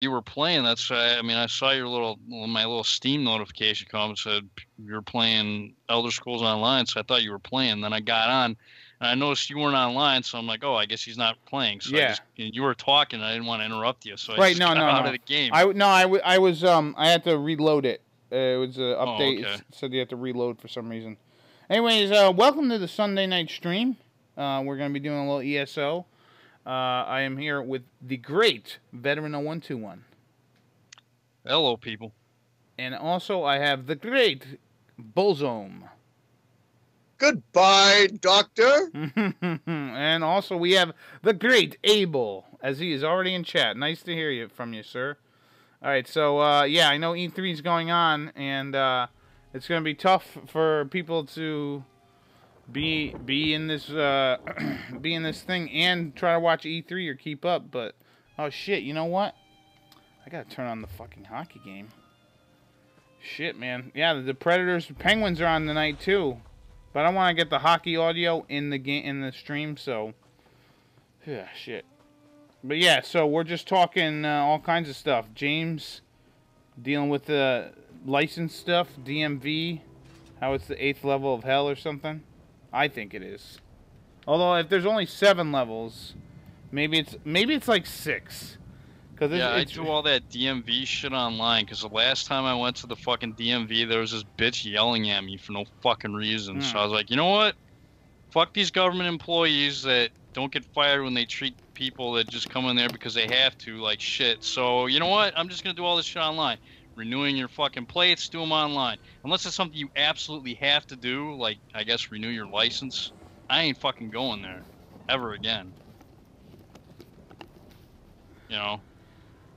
you were playing. That's I mean, I saw my little Steam notification come and said you were playing Elder Scrolls Online. So I thought you were playing. Then I got on, and I noticed you weren't online. So I'm like, oh, I guess he's not playing. So Yeah. you were talking. I didn't want to interrupt you, so I Right. just No. got No. out of No. the game. I was I had to reload it. It was an Oh, update. okay. It said you had to reload for some reason. Anyways, welcome to the Sunday night stream. We're gonna be doing a little ESO. I am here with the great veteran 0121. Hello, people. And also I have the great Bulzome. Goodbye, Doctor. And also we have the great Abel, as he is already in chat. Nice to hear from you, sir. All right, so yeah, I know E3 is going on, and it's gonna be tough for people to be in this be in this thing and try to watch E3 or keep up. But oh shit, you know what? I gotta turn on the fucking hockey game. Shit, man. Yeah, the Predators, Penguins are on tonight too, but I want to get the hockey audio in the game in the stream. So, yeah, shit. But yeah, so we're just talking all kinds of stuff. James dealing with the license stuff, DMV, how it's the 8th level of hell or something. I think it is. Although if there's only 7 levels, maybe it's like 6. Cause I do all that DMV shit online. Cause the last time I went to the fucking DMV, there was this bitch yelling at me for no fucking reason. So I was like, you know what? Fuck these government employees that don't get fired when they treat people that just come in there because they have to like shit. So you know what? I'm just gonna do all this shit online. Renewing your fucking plates, do them online. Unless it's something you absolutely have to do, like I guess renew your license. I ain't fucking going there ever again. You know.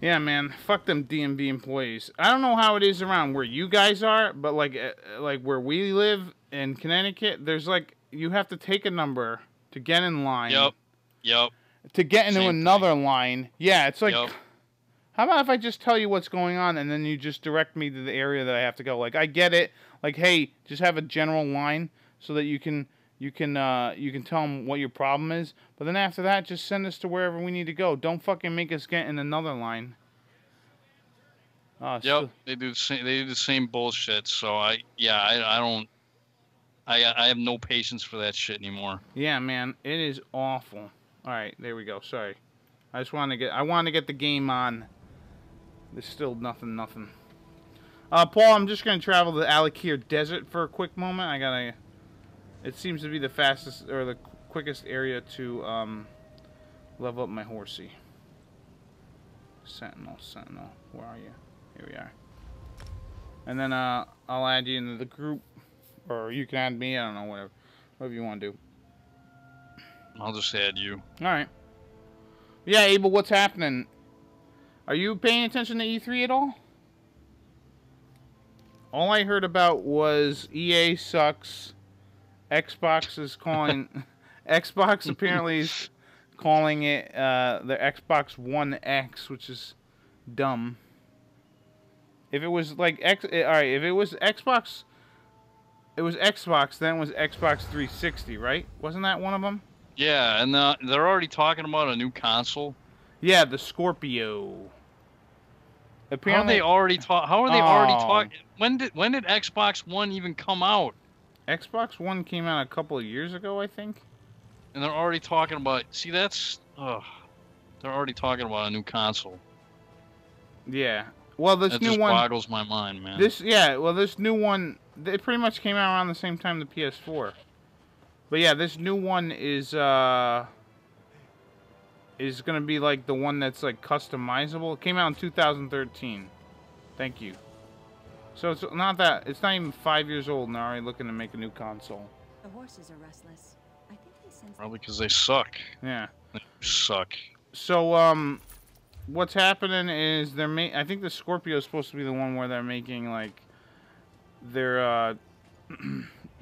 Yeah, man. Fuck them DMV employees. I don't know how it is around where you guys are, but like where we live in Connecticut, there's like you have to take a number to get in line. Yep. To get into another line. Yeah, it's like how about if I just tell you what's going on and then you just direct me to the area that I have to go? Like I get it. Like hey, just have a general line so that you can tell them what your problem is. But then after that, just send us to wherever we need to go. Don't fucking make us get in another line. Yep, they do the same bullshit. So I don't. I have no patience for that shit anymore. Yeah, man, it is awful. All right, there we go. Sorry, I wanted to get the game on. There's still nothing. Paul, I'm just gonna travel the Alakir Desert for a quick moment. It seems to be the fastest or the quickest area to level up my horsey. Sentinel, where are you? Here we are. And then I'll add you into the group, or you can add me. I don't know, whatever you want to do. I'll just add you. All right. Yeah, Abel, what's happening? Are you paying attention to E3 at all? All I heard about was EA sucks. Xbox is calling. Xbox apparently is calling it the Xbox One X, which is dumb. If it was like if it was Xbox, it was Xbox. Then it was Xbox 360, right? Wasn't that one of them? Yeah, and they're already talking about a new console. Yeah, the Scorpio. Apparently, how are they already talking? When did Xbox One even come out? Xbox One came out a couple of years ago, I think. And they're already talking about. See, that's. They're already talking about a new console. Yeah. Well, this new one boggles my mind, man. This new one, it pretty much came out around the same time the PS4. But yeah, this new one is gonna be like the one that's like customizable. It came out in 2013. Thank you. So it's not even 5 years old and they're already looking to make a new console. The horses are restless. I think they sense probably because they suck. Yeah. They suck. So what's happening is I think the Scorpio is supposed to be the one where they're making like they're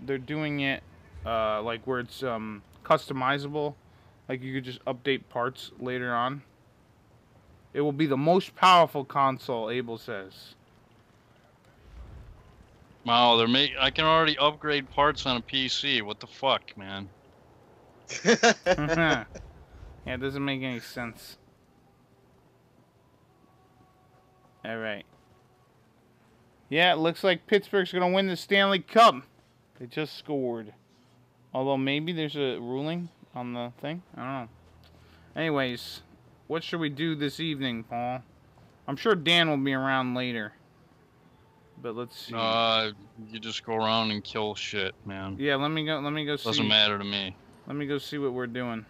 doing it like where it's customizable, like you could just update parts later on. It will be the most powerful console, Abel says. Wow, I can already upgrade parts on a PC. What the fuck, man? Yeah, it doesn't make any sense. All right. Yeah, it looks like Pittsburgh's going to win the Stanley Cup. They just scored. Although maybe there's a ruling on the thing. I don't know. Anyways, what should we do this evening, Paul? I'm sure Dan will be around later. But let's see. You just go around and kill shit, man. Yeah, let me go see. Doesn't matter to me. Let me go see what we're doing.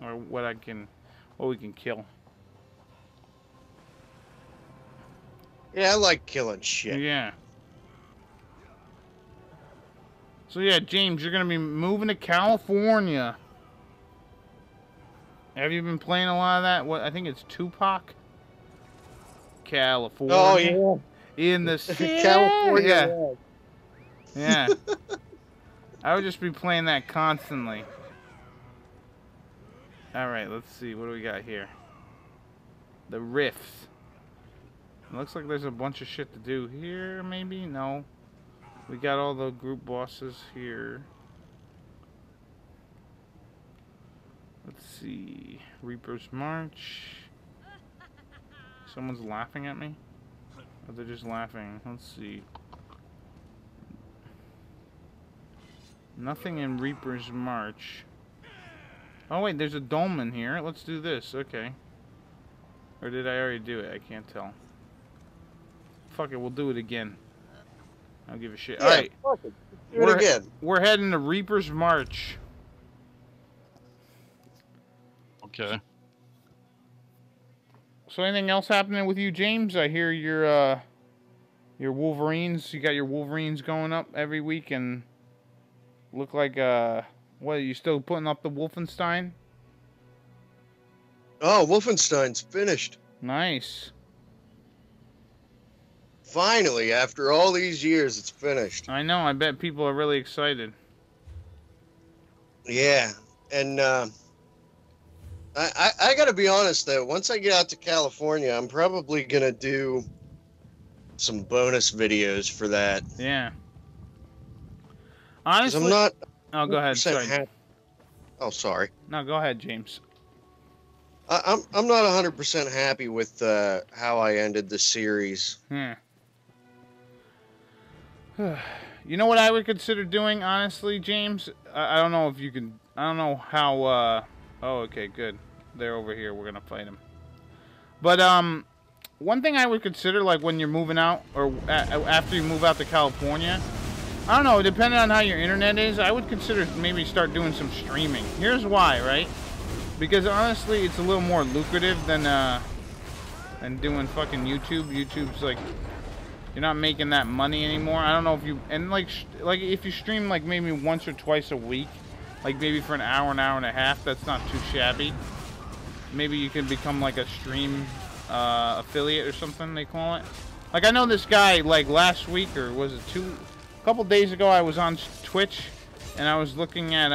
Or what we can kill. Yeah, I like killing shit. Yeah. So yeah, James, you're gonna be moving to California. Have you been playing a lot of that? What I think it's Tupac. California. Oh yeah. In the city. California. Yeah. I would just be playing that constantly. All right, let's see. What do we got here? The Rifts. It looks like there's a bunch of shit to do here, maybe? No. We got all the group bosses here. Let's see. Reaper's March. Someone's laughing at me? Or they're just laughing. Let's see. Nothing in Reaper's March. Oh wait, there's a dome in here. Let's do this. Okay. Or did I already do it? I can't tell. Fuck it, we'll do it again. I don't give a shit. Yeah, alright. fuck it. Do it again. We're heading to Reaper's March. Okay. So anything else happening with you, James? I hear your Wolverines. You got your Wolverines going up every week and look like what, are you still putting up the Wolfenstein? Oh, Wolfenstein's finished. Nice. Finally, after all these years, it's finished. I know, I bet people are really excited. Yeah, and I gotta be honest though, once I get out to California, I'm probably gonna do some bonus videos for that. Yeah. Honestly, I'm not. Oh, go ahead. Sorry. Oh, sorry. No, go ahead, James. I'm not 100% happy with how I ended the series. You know what I would consider doing, honestly, James? I don't know if you can. I don't know how. Oh, okay, good. They're over here. We're gonna fight them. But one thing I would consider, like when you're moving out, or after you move out to California, I don't know. Depending on how your internet is, I would consider maybe start doing some streaming. Here's why, right? Because honestly, it's a little more lucrative than doing fucking YouTube. YouTube's like, you're not making that money anymore. I don't know if you, and like if you stream like maybe once or twice a week, like maybe for an hour and a half, that's not too shabby. Maybe you can become like a stream affiliate or something they call it. Like I know this guy, like last week, or was it a couple days ago, I was on Twitch and I was looking at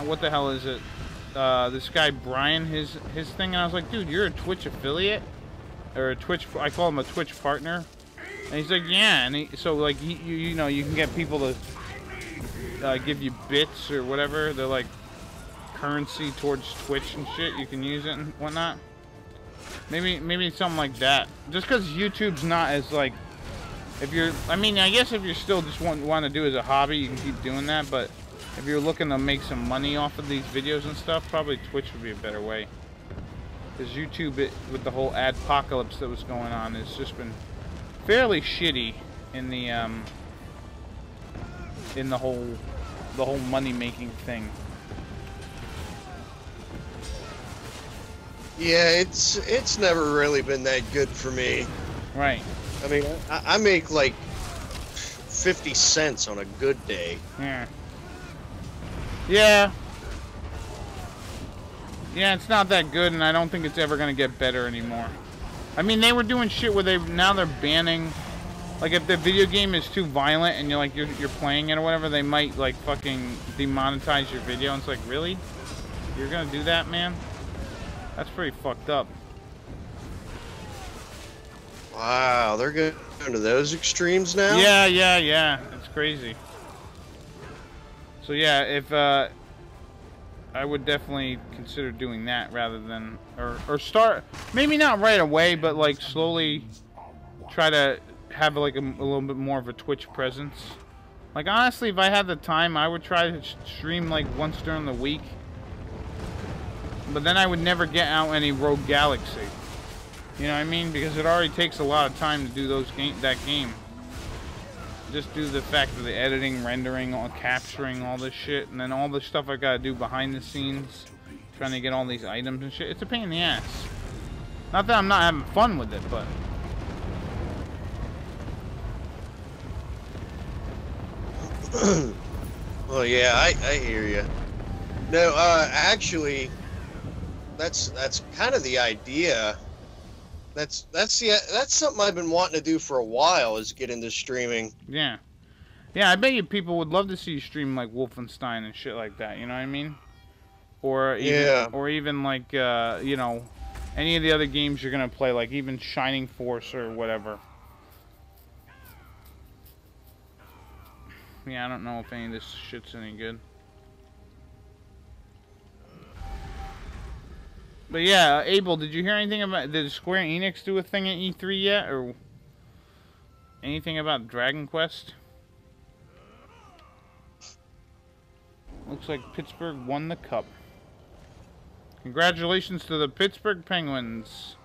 what the hell is it? This guy Brian, his thing, and I was like, dude, you're a Twitch affiliate? Or a Twitch, I call him a Twitch partner. And he's like, yeah, and so like you know, you can get people to give you bits or whatever. They're like currency towards Twitch and shit. You can use it and whatnot. Maybe something like that. Just because YouTube's not as like, if you're, I mean, I guess if you're still just want to do it as a hobby, you can keep doing that. But if you're looking to make some money off of these videos and stuff, probably Twitch would be a better way. Because YouTube, with the whole adpocalypse that was going on, has just been fairly shitty in the whole money making thing. Yeah, it's never really been that good for me. Right. I mean, I make like 50 cents on a good day. Yeah. Yeah. Yeah, it's not that good, and I don't think it's ever gonna get better anymore. I mean, they were doing shit where now they're banning, like if the video game is too violent and you're playing it or whatever, they might like fucking demonetize your video. And it's like, really? You're gonna do that, man? That's pretty fucked up. Wow, they're going to those extremes now? Yeah. It's crazy. So yeah, if I would definitely consider doing that rather than or start maybe not right away, but like slowly try to have like a little bit more of a Twitch presence. Like honestly, if I had the time, I would try to stream like once during the week. But then I would never get out any Rogue Galaxy. You know what I mean? Because it already takes a lot of time to do that game. Just due to the fact of the editing, rendering, capturing all this shit, and then all the stuff I gotta do behind the scenes, trying to get all these items and shit. It's a pain in the ass. Not that I'm not having fun with it, but well, yeah, I hear you. No, actually, that's kind of the idea. That's something I've been wanting to do for a while, is get into streaming. Yeah. Yeah, I bet you people would love to see you stream like Wolfenstein and shit like that, you know what I mean? Or even like you know, any of the other games you're gonna play, like even Shining Force or whatever. Yeah, I don't know if any of this shit's any good. But yeah, Abel, did you hear anything about, did Square Enix do a thing at E3 yet, or anything about Dragon Quest? Looks like Pittsburgh won the cup. Congratulations to the Pittsburgh Penguins.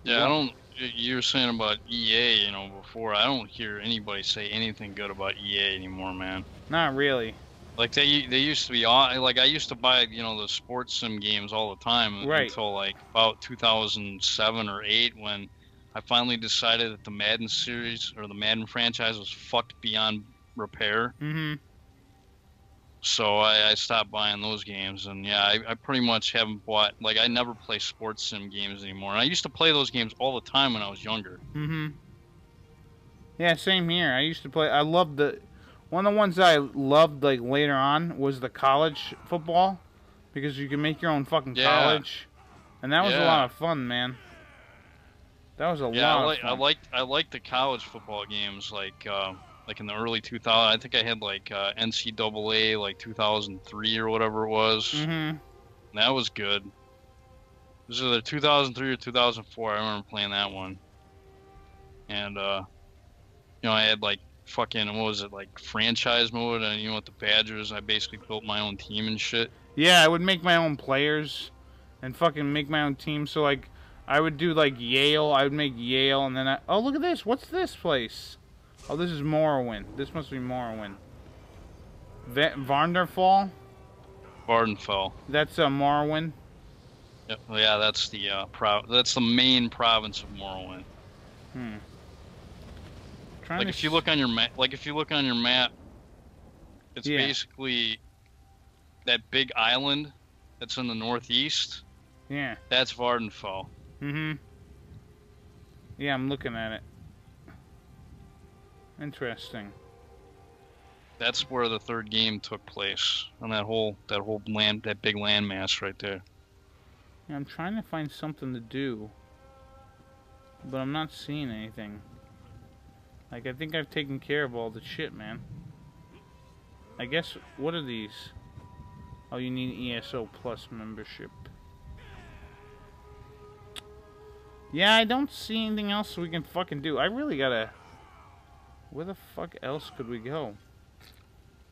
Yeah, I don't, you were saying about EA, you know, before. I don't hear anybody say anything good about EA anymore, man. Not really. Like they used to be on. Like I used to buy, you know, the sports sim games all the time until like about 2007 or 8, when I finally decided that the Madden series or the Madden franchise was fucked beyond repair. Mm-hmm. So I stopped buying those games, and yeah, I pretty much haven't bought. Like I never play sports sim games anymore. And I used to play those games all the time when I was younger. Mm-hmm. Yeah, same here. I used to play. I loved the. One of the ones that I loved, like, later on was the college football, because you can make your own fucking college, and that was a lot of fun, man. That was a lot of fun. I like the college football games, like in the early 2000s. I think I had like NCAA, like 2003 or whatever it was. Mm-hmm. That was good. It was either 2003 or 2004. I remember playing that one, and you know, I had like fucking, what was it, like franchise mode, and you know, with the Badgers, I basically built my own team and shit. Yeah, I would make my own players and fucking make my own team. So like I would do like Yale, I would make Yale, and then oh, look at this, what's this place? Oh, this is Morrowind. This must be Morrowind. Varnderfall? Vardenfell. That's Morrowind. Yep. Yeah, that's the that's the main province of Morrowind. Like if you look on your map, it's basically that big island that's in the northeast. Yeah. That's Vardenfell. Mm-hmm. Yeah, I'm looking at it. Interesting. That's where the third game took place, on that whole land, that big landmass right there. Yeah, I'm trying to find something to do, but I'm not seeing anything. Like, I think I've taken care of all the shit, man. I guess, what are these? Oh, you need ESO Plus membership. Yeah, I don't see anything else we can fucking do. I really gotta... Where the fuck else could we go?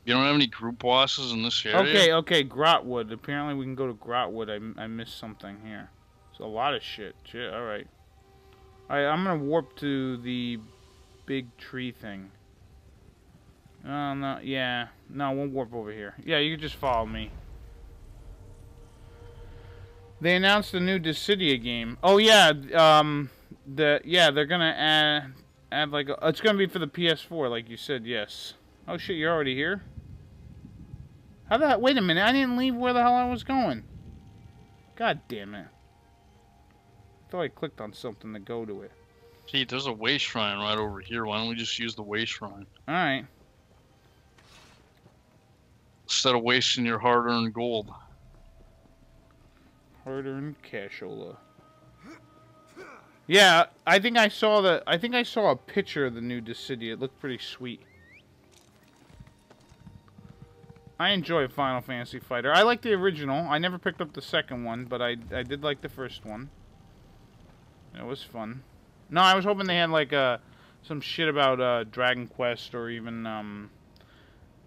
You don't have any group bosses in this area? Okay, Grotwood. Apparently we can go to Grotwood. I missed something here. It's a lot of shit. Shit, alright. Alright, I'm gonna warp to the big tree thing. Oh, no, yeah. No, we'll warp over here. Yeah, you can just follow me. They announced a new Dissidia game. Oh, yeah, they're gonna add like it's gonna be for the PS4, like you said, yes. Oh shit, you're already here? How the hell? Wait a minute, I didn't leave where the hell I was going. God damn it. I thought I clicked on something to go to it. Pete, there's a way shrine right over here. Why don't we just use the way shrine? Alright. Instead of wasting your hard-earned gold. Hard-earned cashola. Yeah, I think I saw a picture of the new Dissidia. It looked pretty sweet. I enjoy Final Fantasy Fighter. I like the original. I never picked up the second one, but I did like the first one. It was fun. No, I was hoping they had like some shit about Dragon Quest or even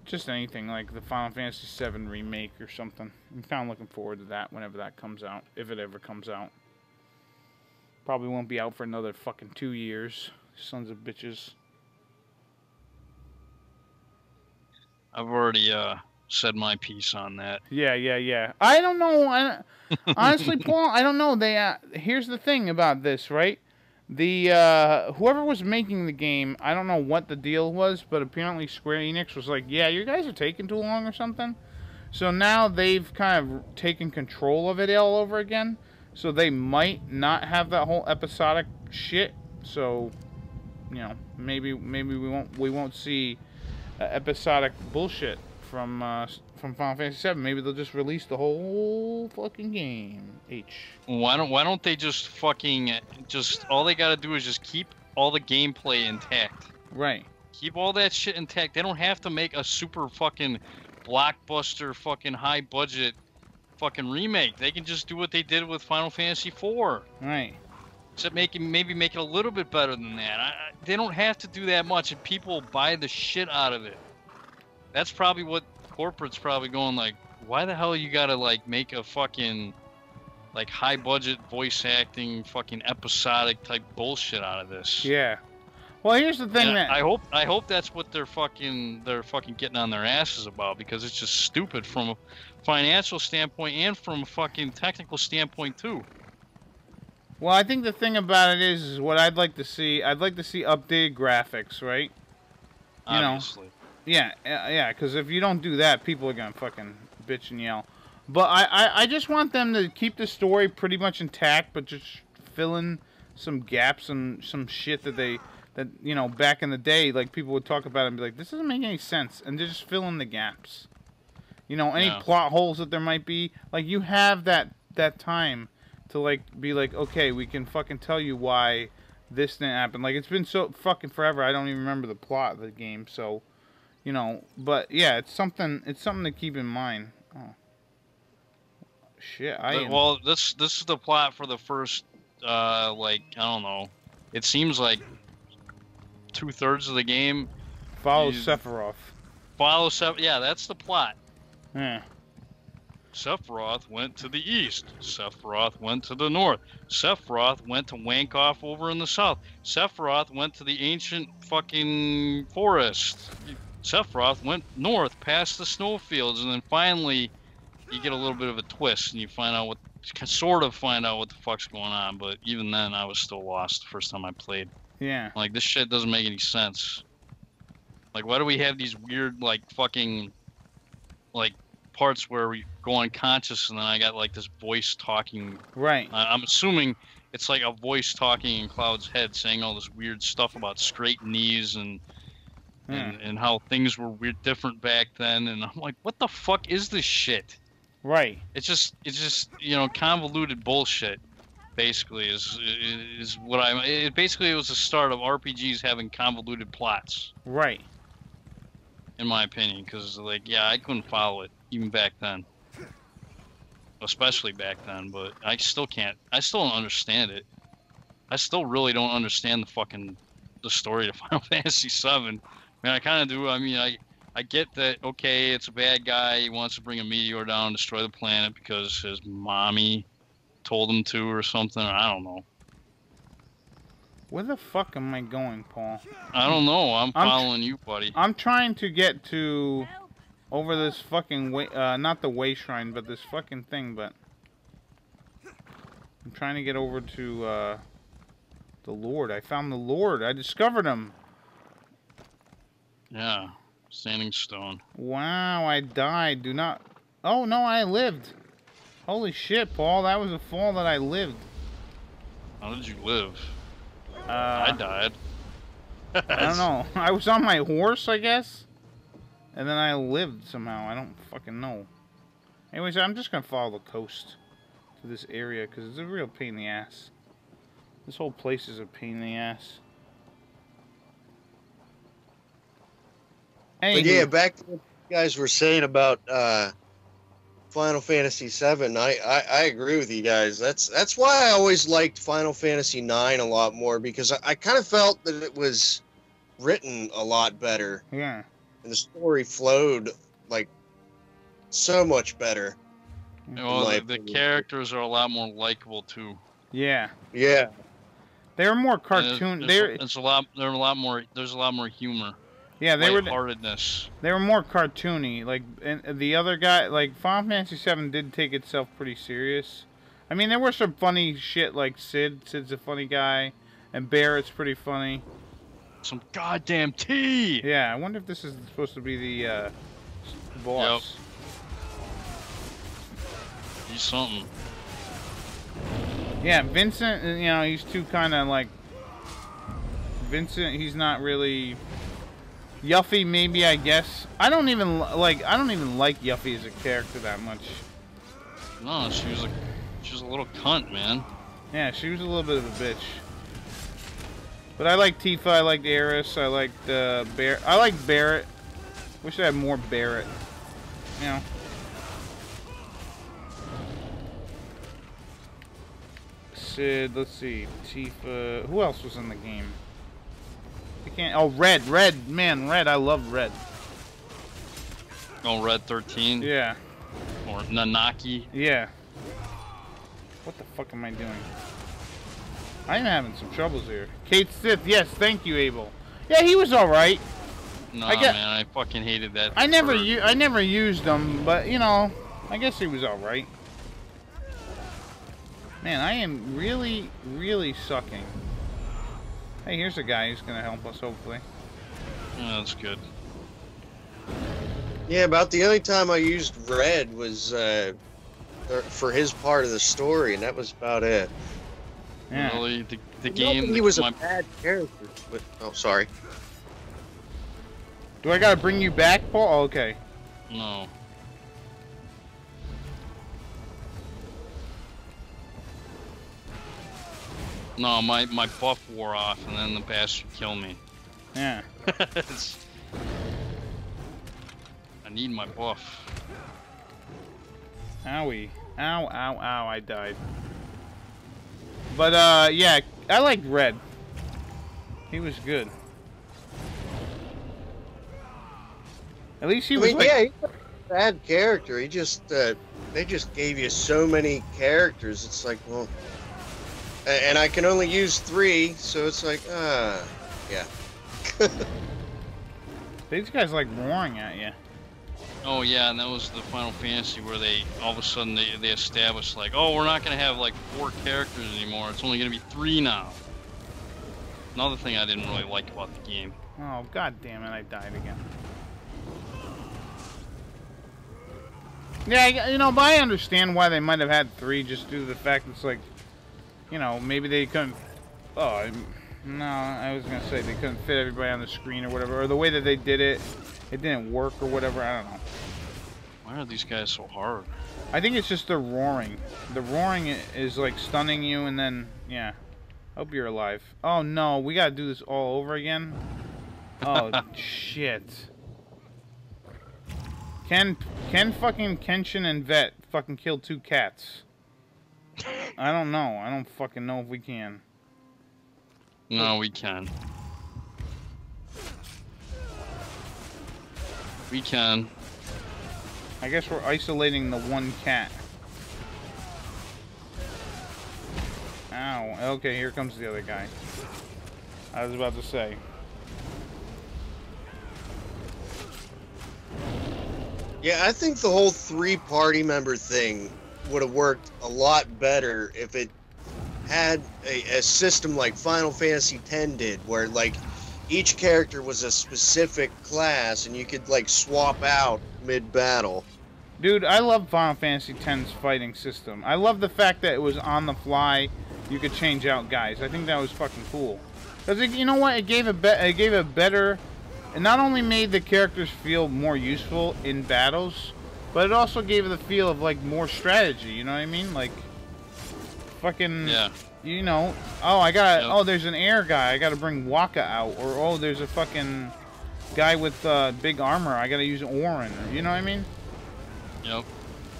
just anything like the Final Fantasy VII remake or something. I'm kind of looking forward to that whenever that comes out, if it ever comes out. Probably won't be out for another fucking 2 years. Sons of bitches. I've already said my piece on that. Yeah. I don't know. Honestly, Paul, I don't know. They here's the thing about this, right? The whoever was making the game, I don't know what the deal was, but apparently Square Enix was like, "Yeah, you guys are taking too long or something." So now they've kind of taken control of it all over again. So they might not have that whole episodic shit. So, you know, maybe we won't see episodic bullshit from Final Fantasy VII. Maybe they'll just release the whole fucking game. Why don't they just fucking all they gotta do is just keep all the gameplay intact. Right. Keep all that shit intact. They don't have to make a super fucking blockbuster fucking high budget fucking remake. They can just do what they did with Final Fantasy IV. Right. Except maybe make it a little bit better than that. They don't have to do that much, and people buy the shit out of it. That's probably what corporate's probably going like, why the hell you gotta like make a fucking like high budget voice acting fucking episodic type bullshit out of this? Yeah. Well, here's the thing that I hope that's what they're fucking getting on their asses about, because it's just stupid from a financial standpoint and from a fucking technical standpoint too. Well, I think the thing about it is what I'd like to see. I'd like to see updated graphics, right? You Obviously. know. Yeah, because if you don't do that, people are gonna fucking bitch and yell. But I just want them to keep the story pretty much intact, but just fill in some gaps and some shit that you know, back in the day, like people would talk about it and be like, this doesn't make any sense, and they just fill in the gaps. You know, any plot holes that there might be, like you have that time to like be like, okay, we can fucking tell you why this didn't happen. Like it's been so fucking forever, I don't even remember the plot of the game, so you know, but yeah, it's something to keep in mind. Oh. Shit, well, this is the plot for the first like, I don't know. It seems like 2/3 of the game follows Sephiroth. Yeah, that's the plot. Yeah. Sephiroth went to the east. Sephiroth went to the north. Sephiroth went to wank off over in the south. Sephiroth went to the ancient fucking forest. Sephiroth went north past the snowfields, and then finally you get a little bit of a twist and you find out what the fuck's going on. But even then I was still lost the first time I played. Yeah. Like, this shit doesn't make any sense. Like, why do we have these weird, like, fucking, like, parts where we go unconscious and then I got, like, this voice talking. Right. I'm assuming it's like a voice talking in Cloud's head saying all this weird stuff about straight knees and how things were weird, different back then. And I'm like, what the fuck is this shit? Right. It's just, you know, convoluted bullshit. Basically, is what it basically was the start of RPGs having convoluted plots. Right. In my opinion, because like, yeah, I couldn't follow it even back then, especially back then. But I still can't. I still don't understand it. I still really don't understand the story of Final Fantasy VII. I mean, I kind of do. I mean, I get that. Okay, it's a bad guy. He wants to bring a meteor down and destroy the planet because his mommy told him to or something. I don't know. Where the fuck am I going, Paul? I don't know. I'm following you, buddy. I'm trying to get to over this fucking way, not the way shrine, but this fucking thing, but I'm trying to get over to the Lord. I found the Lord. I discovered him. Yeah. Standing stone. Wow, I died. Do not... Oh, no, I lived. Holy shit, Paul, that was a fall that I lived. How did you live? I died. I don't know. I was on my horse, I guess? And then I lived somehow. I don't fucking know. Anyways, I'm just gonna follow the coast to this area, because it's a real pain in the ass. This whole place is a pain in the ass. But yeah, back to what guys were saying about Final Fantasy VII, I agree with you guys. That's why I always liked Final Fantasy IX a lot more, because I kind of felt that it was written a lot better. Yeah. And the story flowed like so much better. Well, the characters are a lot more likable too. Yeah. Yeah. They're more cartoon. There's a lot more humor. Yeah, lightheartedness. They were more cartoony. Like, and the other guy, like Final Fantasy VII did take itself pretty serious. I mean, there were some funny shit like Sid. Sid's a funny guy, and Barrett's pretty funny. Some goddamn tea. Yeah, I wonder if this is supposed to be the boss. Yep. He's something. Yeah, Vincent, you know, he's too kind of like... Vincent, he's not really... Yuffie, maybe, I guess. I don't even like Yuffie as a character that much. No, she was a little cunt, man. Yeah, she was a little bit of a bitch. But I like Tifa, I like Aerith, I like I like Barrett. Wish I had more Barrett. You know. Sid, let's see, Tifa. Who else was in the game? I can't. Oh, Red, man, Red. I love Red. Oh, Red 13. Yeah. Or Nanaki. Yeah. What the fuck am I doing? I'm having some troubles here. Kate Sith, yes, thank you, Abel. Yeah, he was all right. No, man, I fucking hated that. I never used him, but you know, I guess he was all right. Man, I am really, really sucking. Hey, here's a guy who's gonna help us, hopefully. Yeah, that's good. Yeah, about the only time I used Red was for his part of the story, and that was about it. Yeah. Really, the game. He was a bad character. But, oh, sorry. Do I gotta bring you back, Paul? Oh, okay. No. No, my buff wore off, and then the bastard killed me. Yeah. I need my buff. Owie. Ow, ow, ow, I died. But, yeah, I like Red. He was good. At least he was yeah, he's a bad character. He just, they just gave you so many characters. It's like, well... And I can only use 3, so it's like, yeah. These guys like roaring at you. Oh yeah, and that was the Final Fantasy where they all of a sudden they established like, oh, we're not gonna have like 4 characters anymore. It's only gonna be 3 now. Another thing I didn't really like about the game. Oh, god damn it, I died again. Yeah, you know, but I understand why they might have had 3, just due to the fact it's like, you know, maybe they couldn't... Oh, no, I was gonna say they couldn't fit everybody on the screen or whatever, or the way that they did it, it didn't work or whatever, I don't know. Why are these guys so hard? I think it's just the roaring. The roaring is like stunning you, and then, yeah. Hope you're alive. Oh no, we gotta do this all over again? Oh, shit. Can fucking Kenshin and Vet fucking kill 2 cats? I don't know. I don't fucking know if we can. No, we can. We can. I guess we're isolating the 1 cat. Ow. Okay, here comes the other guy. I was about to say. Yeah, I think the whole 3 party member thing would have worked a lot better if it had a system like Final Fantasy X did, where like each character was a specific class and you could like swap out mid-battle. Dude, I love Final Fantasy X's fighting system. I love the fact that it was on the fly. You could change out guys. I think that was fucking cool. Because you know what? It gave a better. It not only made the characters feel more useful in battles, but it also gave it the feel of like more strategy. You know what I mean? Like, fucking. Yeah. You know. Oh, I got. Yep. Oh, there's an air guy. I got to bring Waka out. Or oh, there's a fucking. guy with big armor. I gotta use Orin. You know what I mean? Yep.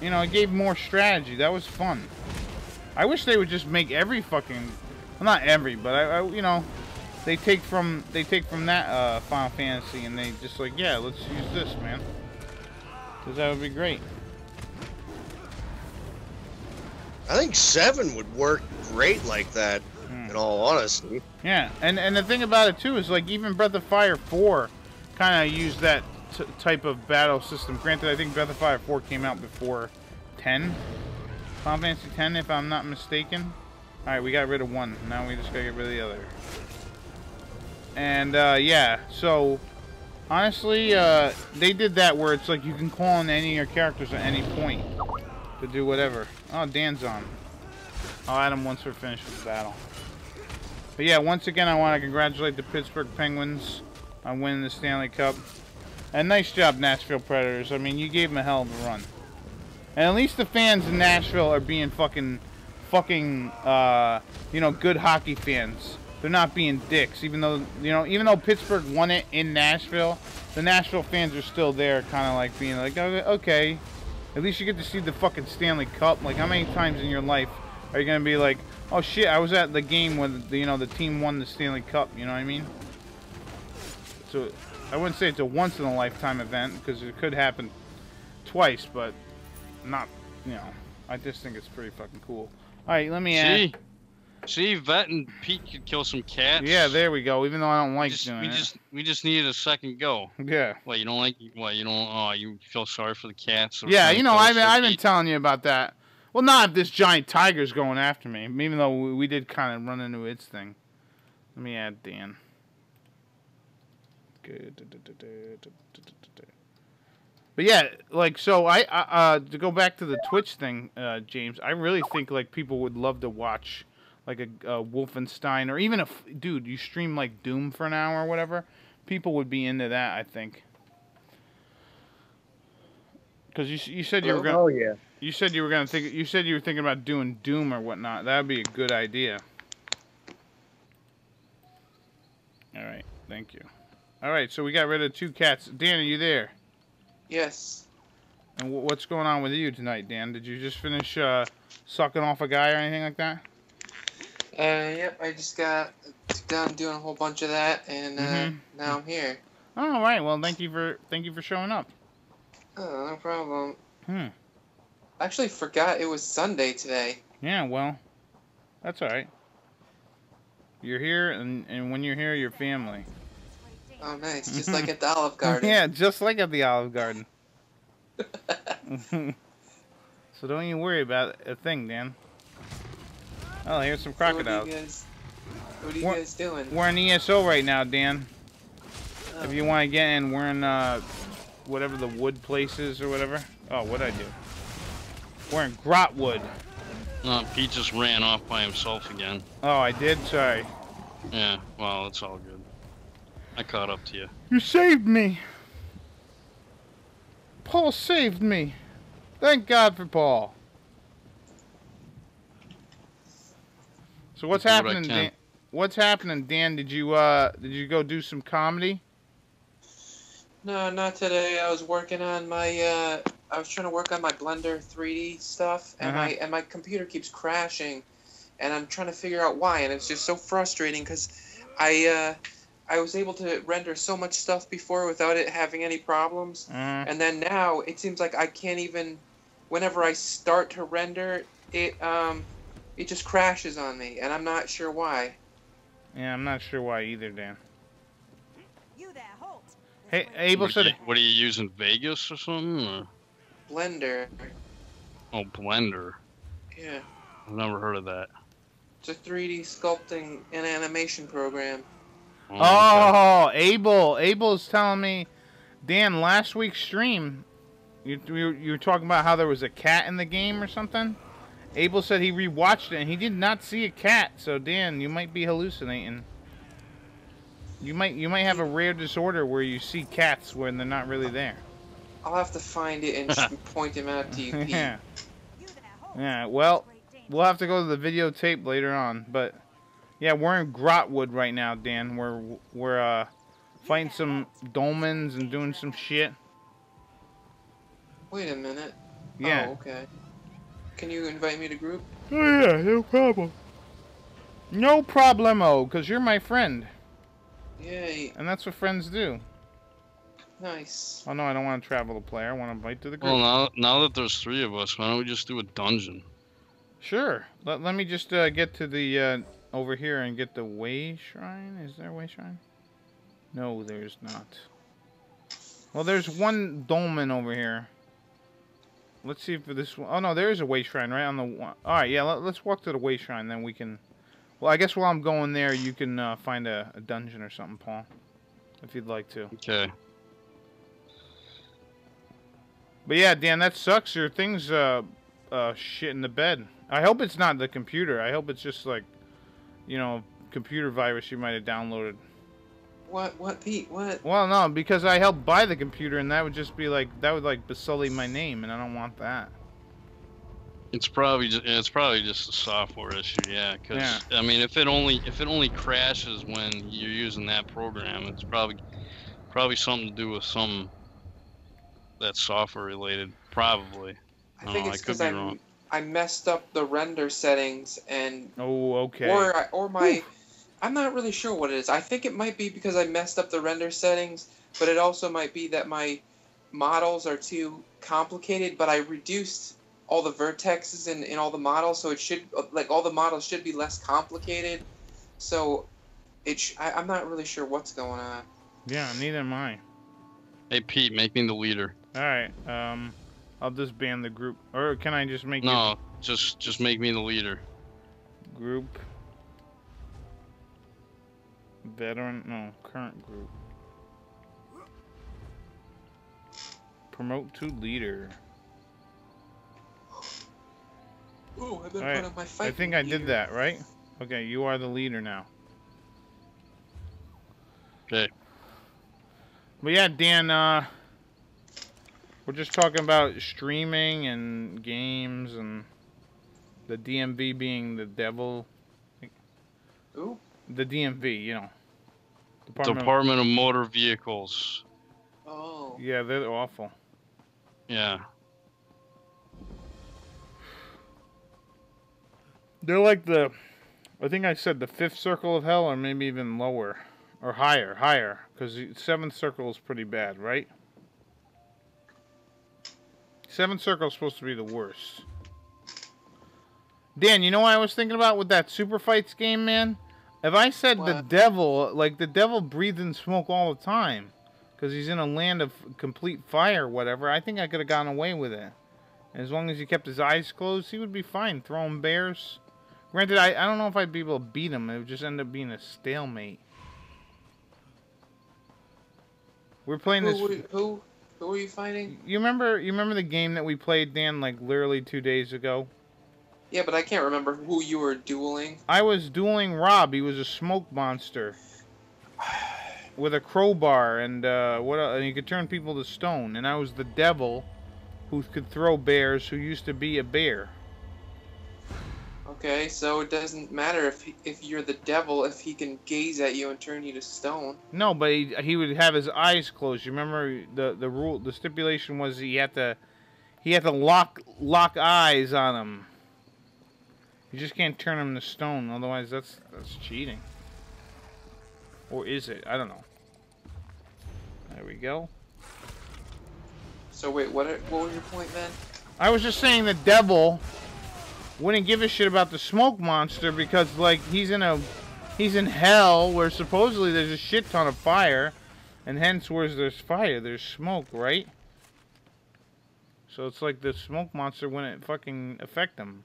You know, it gave more strategy. That was fun. I wish they would just make every fucking, well, not every, but I you know, they take from that Final Fantasy and they just like, yeah, let's use this, man, because that would be great. I think 7 would work great like that. In all honesty. Yeah, and the thing about it too is like even Breath of Fire 4 kind of used that type of battle system. Granted, I think Breath of Fire 4 came out before 10, Final Fantasy 10, if I'm not mistaken. All right, we got rid of 1. Now we just gotta get rid of the other. And yeah, so honestly, they did that where it's like you can call on any of your characters at any point to do whatever. Oh, Dan's on. I'll add him once we're finished with the battle. But yeah, once again, I want to congratulate the Pittsburgh Penguins on winning the Stanley Cup. And nice job, Nashville Predators. I mean, you gave them a hell of a run. And at least the fans in Nashville are being fucking, you know, good hockey fans. They're not being dicks. Even though Pittsburgh won it in Nashville, the Nashville fans are still there, kind of like being like, okay, at least you get to see the fucking Stanley Cup. Like, how many times in your life are you gonna be like, oh shit, I was at the game when the team won the Stanley Cup, you know what I mean? So I wouldn't say it's a once in a lifetime event because it could happen twice, but not, you know, I just think it's pretty fucking cool. All right, let me add. See, Vet and Pete could kill some cats. Yeah, there we go. Even though I don't like doing it. We just needed a second go. Yeah. Well, you don't like, you feel sorry for the cats? Yeah, you know, I've been telling you about that. Well, not if this giant tiger's going after me, even though we did kind of run into its thing. Let me add Dan. But yeah, like, so I to go back to the Twitch thing, James, I really think like people would love to watch like a Wolfenstein or even dude, you stream like Doom for an hour or whatever. People would be into that, I think. Because you said you were gonna. Oh yeah. You said you were gonna think. You said you were thinking about doing Doom or whatnot. That'd be a good idea. All right, thank you. All right, so we got rid of 2 cats. Dan, are you there? Yes. And what's going on with you tonight, Dan? Did you just finish sucking off a guy or anything like that? Yep. I just got done doing a whole bunch of that, and now I'm here. All right. Well, thank you for showing up. Oh, no problem. I actually forgot it was Sunday today. Yeah, well, that's all right. You're here, and when you're here, you're family. Oh, nice. Just like at the Olive Garden. Yeah, just like at the Olive Garden. So don't even worry about a thing, Dan. Oh, here's some crocodiles. What are you guys doing? We're in ESO right now, Dan. Oh. If you want to get in, we're in whatever the wood place is or whatever. Oh, what'd I do? We're in Grotwood. No, Pete just ran off by himself again. Oh, I did? Sorry. Yeah, well, it's all good. I caught up to you. You saved me. Paul saved me. Thank God for Paul. So what's happening, Dan? What's happening, Dan? Did you go do some comedy? No, not today. I was working on my I was trying to work on my Blender 3D stuff, and my computer keeps crashing, and I'm trying to figure out why, and it's just so frustrating because I was able to render so much stuff before without it having any problems, and then now it seems like I can't even. Whenever I start to render, it just crashes on me, and I'm not sure why. Yeah, I'm not sure why either, Dan. You there, halt. Hey, Abel said. What are you using, Vegas or something? Or? Blender. Oh, Blender. Yeah. I've never heard of that. It's a 3D sculpting and animation program. Oh, okay. Abel's telling me, Dan, last week's stream, you were talking about how there was a cat in the game or something. Abel said he rewatched it and he did not see a cat. So Dan, you might be hallucinating. You might have a rare disorder where you see cats when they're not really there. I'll have to find it and point him out to you, Pete. Yeah. Yeah. Well, we'll have to go to the videotape later on, but yeah, we're in Grotwood right now, Dan. We're fighting some dolmens and doing some shit. Wait a minute. Yeah. Oh, okay. Can you invite me to group? Oh yeah, no problem. No problemo, because you're my friend. Yay. And that's what friends do. Nice. Oh no, I don't want to travel the player. I want to invite to the group. Well, now that there's 3 of us, why don't we just do a dungeon? Sure. Let me just get to the over here and get the way shrine. Is there a way shrine? No, there's not. Well, there's one dolmen over here. Let's see if this one... Oh no, there is a way shrine right on the one. All right, yeah. Let's walk to the way shrine, then we can. Well, I guess while I'm going there, you can find a dungeon or something, Paul, if you'd like to. Okay. But yeah, Dan, that sucks. Your thing's shit in the bed. I hope it's not the computer. I hope it's just like, you know, computer virus you might have downloaded. What, Pete? What? Well, no, because I helped buy the computer, and that would just be like, that would like besully my name, and I don't want that. It's probably just a software issue, yeah. Because Yeah. I mean, if it only crashes when you're using that program, it's probably something to do with some that's software related. Probably. I think it's I could because be wrong. I messed up the render settings and Oh, okay. or my I'm not really sure what it is. I think it might be because I messed up the render settings, but it also might be that my models are too complicated, but I reduced all the vertexes in all the models, so it should, like, all the models should be less complicated. So I'm not really sure what's going on. Yeah, neither am I. Hey Pete, make me the leader. All right. I'll just ban the group, or can I just make No, just make me the leader. group veteran? No, current group. Promote to leader. Ooh, I've been All right. put on my fight. I think I did that, right? Okay, you are the leader now. Okay. But yeah, Dan, we're just talking about streaming and games and the DMV being the devil. Ooh. The DMV, you know. Department of Motor Vehicles. Oh. Yeah, they're awful. Yeah. They're like I think I said the 5th circle of hell, or maybe even lower. Or higher. Because the 7th circle is pretty bad, right? 7th circle is supposed to be the worst. Dan, you know what I was thinking about with that Super Fights game, man? If I said What? the devil, like the devil breathes in smoke all the time, because he's in a land of complete fire or whatever, I think I could have gotten away with it. As long as he kept his eyes closed, he would be fine throwing bears. Granted, I don't know if I'd be able to beat him. It would just end up being a stalemate. We're playing this. Who are you fighting? You remember the game that we played, Dan, like literally 2 days ago? Yeah, but I can't remember who you were dueling. I was dueling Rob. He was a smoke monster with a crowbar and and he could turn people to stone. And I was the devil who could throw bears, who used to be a bear. Okay, so it doesn't matter if you're the devil if he can gaze at you and turn you to stone. No, but he would have his eyes closed. You remember the rule? The stipulation was he had to lock eyes on him. You just can't turn him to stone, otherwise that's cheating. Or is it? I don't know. There we go. So wait, what was your point then? I was just saying the devil wouldn't give a shit about the smoke monster because, like, he's in hell where supposedly there's a shit ton of fire, and hence where there's fire, there's smoke, right? So it's like the smoke monster wouldn't fucking affect him.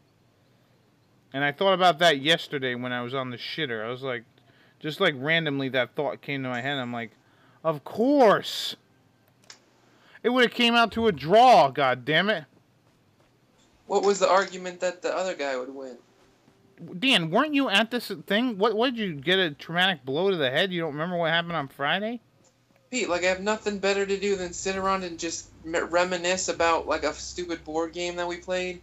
And I thought about that yesterday when I was on the shitter. I was like, just like randomly that thought came to my head. I'm like, of course. It would have came out to a draw, god damn it. What was the argument that the other guy would win? Dan, weren't you at this thing? What did you get, a traumatic blow to the head? You don't remember what happened on Friday? Pete, like, I have nothing better to do than sit around and just reminisce about, like, a stupid board game that we played.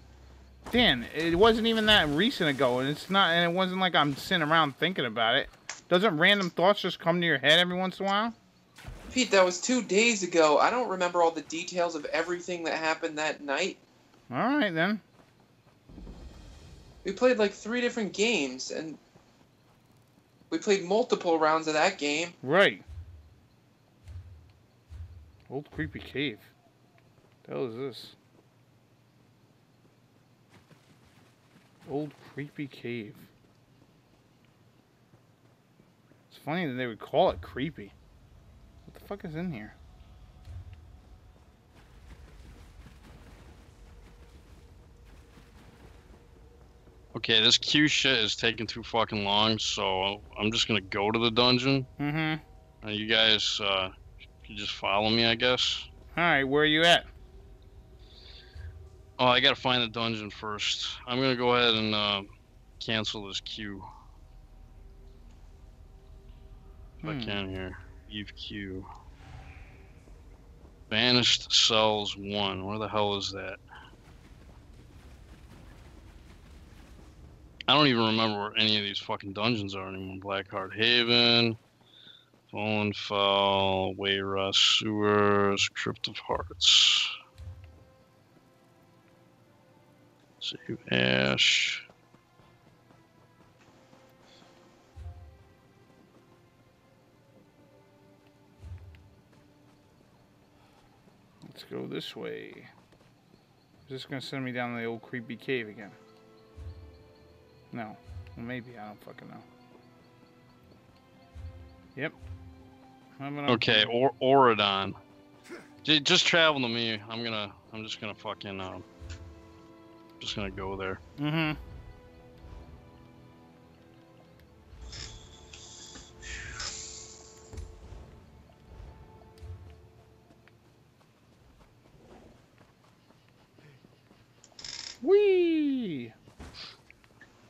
Dan, it wasn't even that recent ago, and it wasn't like I'm sitting around thinking about it. Doesn't random thoughts just come to your head every once in a while? Pete, that was 2 days ago. I don't remember all the details of everything that happened that night. All right, then. We played like 3 different games, and we played multiple rounds of that game. Right. Old creepy cave. What the hell is this? Old creepy cave. It's funny that they would call it creepy. What the fuck is in here? Okay, this queue shit is taking too fucking long, so I'm just gonna go to the dungeon. Mm-hmm. You guys, you just follow me, I guess. Alright, where are you at? Oh, I gotta find the dungeon first. I'm gonna go ahead and cancel this queue. If I can here. Leave queue. Banished cells 1. Where the hell is that? I don't even remember where any of these fucking dungeons are anymore. Blackheart Haven, Fallen Fell, Wayrust Sewers, Crypt of Hearts. Save Ash. Let's go this way. Is this gonna send me down the old creepy cave again? No. Well, maybe. I don't fucking know. Yep. Okay, Oridon. Just travel to me. I'm just gonna fucking just gonna go there. Mm-hmm. Whee!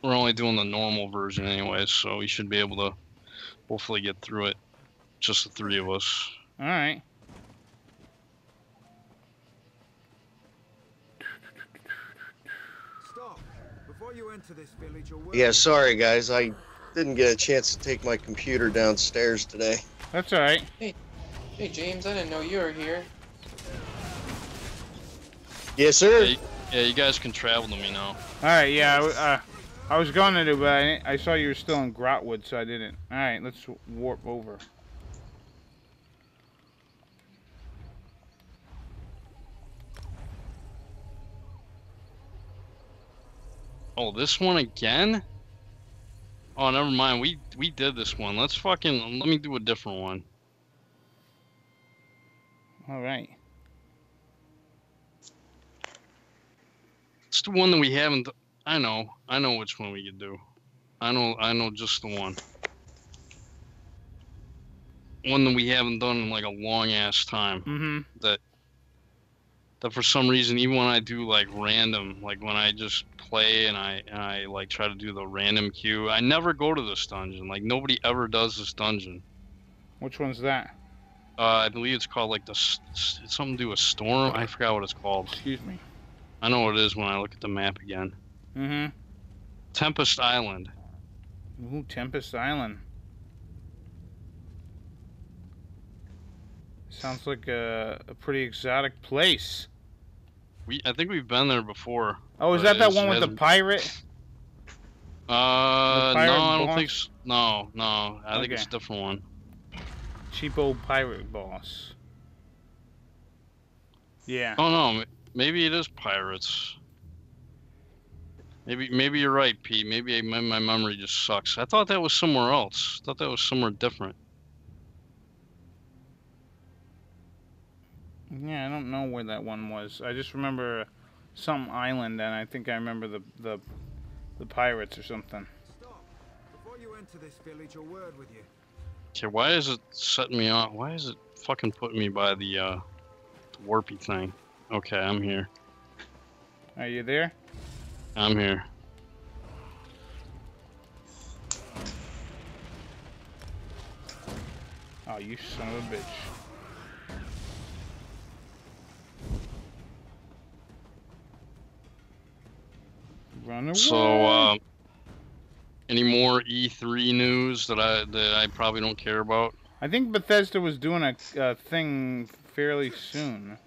We're only doing the normal version anyway, so we should be able to hopefully get through it. Just the 3 of us. Alright. Stop. Before you enter this village, Yeah, sorry guys, I didn't get a chance to take my computer downstairs today. That's alright. Hey James, I didn't know you were here. Yes, sir. Yeah, you guys can travel to me now. Alright, yeah, I was going to do, but I saw you were still in Grotwood, so I didn't. Alright, let's warp over. Oh, this one again? Oh, never mind. We did this one. Let me do a different one. Alright. It's the one that we haven't. I know which one we could do. I know just the one. One that we haven't done in like a long ass time. Mm-hmm. That for some reason, even when I do like random, like when I just play and I like try to do the random queue, I never go to this dungeon. Like nobody ever does this dungeon. Which one's that? I believe it's called like it's something to do with storm. I forgot what it's called. Excuse me. I know what it is when I look at the map again. Mm-hmm. Tempest Island. Ooh, Tempest Island. Sounds like a pretty exotic place. I think we've been there before. Oh, is that one with the pirate? No, I don't boss? think so. No, I think it's a Okay. different one. Cheap old pirate boss. Yeah. Oh no, maybe it is pirates. Maybe you're right, Pete. Maybe my memory just sucks. I thought that was somewhere else. I thought that was somewhere different. Yeah, I don't know where that one was. I just remember some island, and I think I remember the pirates or something. Stop. Before you enter this village, a word with you. Okay, why is it setting me off? Why is it fucking putting me by the warpy thing? Okay, I'm here. Are you there? I'm here. Oh, you son of a bitch. Run away. So, any more E3 news that I probably don't care about? I think Bethesda was doing a thing fairly soon.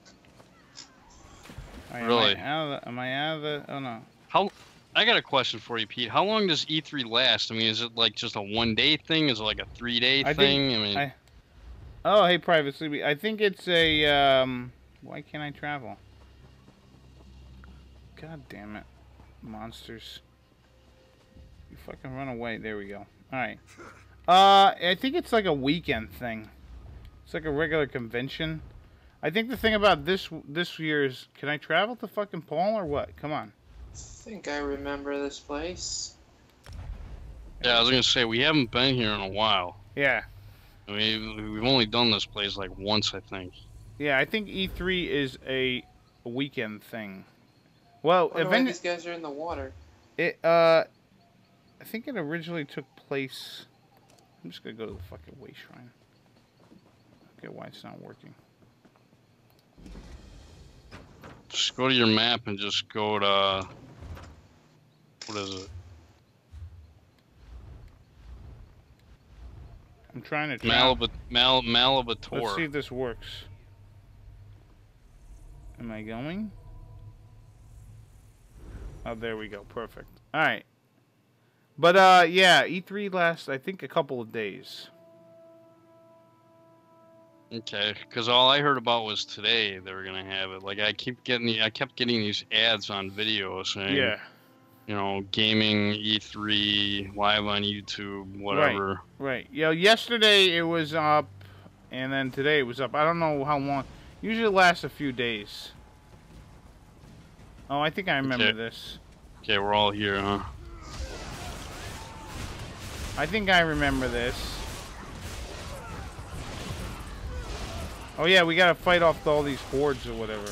Right, Really? Am I out of the? Oh no. I got a question for you, Pete. How long does E3 last? I mean, is it like just a 1-day thing? Is it like a 3-day thing? Oh, hey, Private Sleepy. I think it's a. Why can't I travel? God damn it, monsters! You fucking run away. There we go. All right. I think it's like a weekend thing. It's like a regular convention. I think the thing about this year's, can I travel to fucking Paul or what? Come on. I think I remember this place. Yeah, I was gonna say we haven't been here in a while. Yeah. I mean, we've only done this place like once, I think. Yeah, I think E3 is a weekend thing. Well, Why these guys are in the water. I think it originally took place. I'm just gonna go to the fucking way shrine. Okay, why it's not working? Just go to your map and just go to, what is it? I'm trying to Malibator. Let's see if this works. Am I going? Oh, there we go. Perfect. All right. But yeah, E3 lasts, I think, a couple of days. Okay, because all I heard about was today they were gonna have it. Like I kept getting these ads on video saying, yeah, you know, gaming E3 live on YouTube, whatever. Right. Yeah. Yesterday it was up, and then today it was up. I don't know how long. Usually it lasts a few days. Oh, I think I remember this. Okay, we're all here, huh? I think I remember this. Oh yeah, we gotta fight off all these hordes or whatever.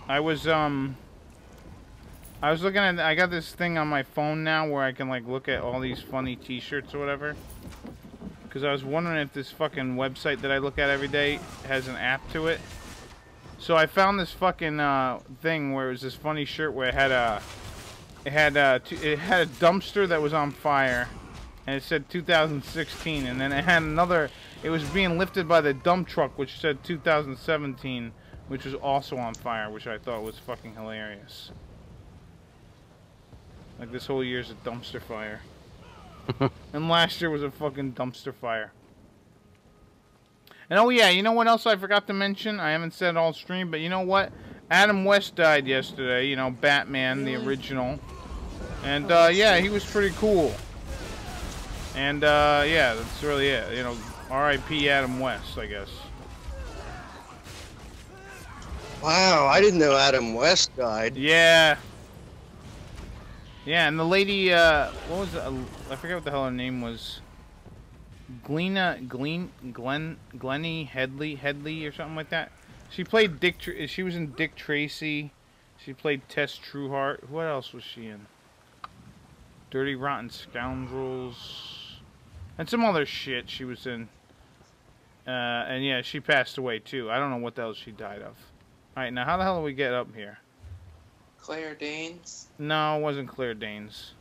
I was looking at, I got this thing on my phone now where I can like look at all these funny t-shirts or whatever. Because I was wondering if this fucking website that I look at every day has an app to it. So I found this fucking thing where it was this funny shirt where it had a dumpster that was on fire. And it said 2016, and then it had another, it was being lifted by the dump truck, which said 2017, which was also on fire, which I thought was fucking hilarious. Like, this whole year's a dumpster fire. And last year was a fucking dumpster fire. And oh yeah, you know what else I forgot to mention? I haven't said all stream, but you know what? Adam West died yesterday, you know, Batman, the original. And yeah, he was pretty cool. And, yeah, that's really it. You know, R.I.P. Adam West, I guess. Wow, I didn't know Adam West died. Yeah. Yeah, and the lady, what was it? I forget what the hell her name was. Glennie Headley or something like that. She played she was in Dick Tracy. She played Tess Trueheart. What else was she in? Dirty Rotten Scoundrels. And some other shit she was in. And yeah, she passed away too. I don't know what the hell she died of. Alright, now how the hell do we get up here? Claire Danes? No, it wasn't Claire Danes.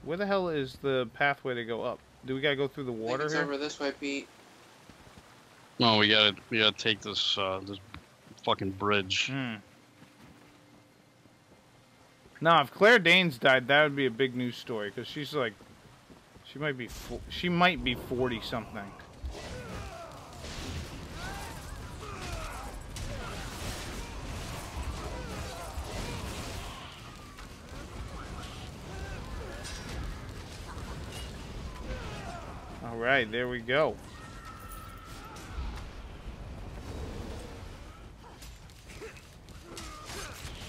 Where the hell is the pathway to go up? Do we gotta go through the water it's here? over this way, Pete. No, we gotta take this this fucking bridge. No, if Claire Danes died, that would be a big news story because she's like, she might be 40 something. All right, there we go.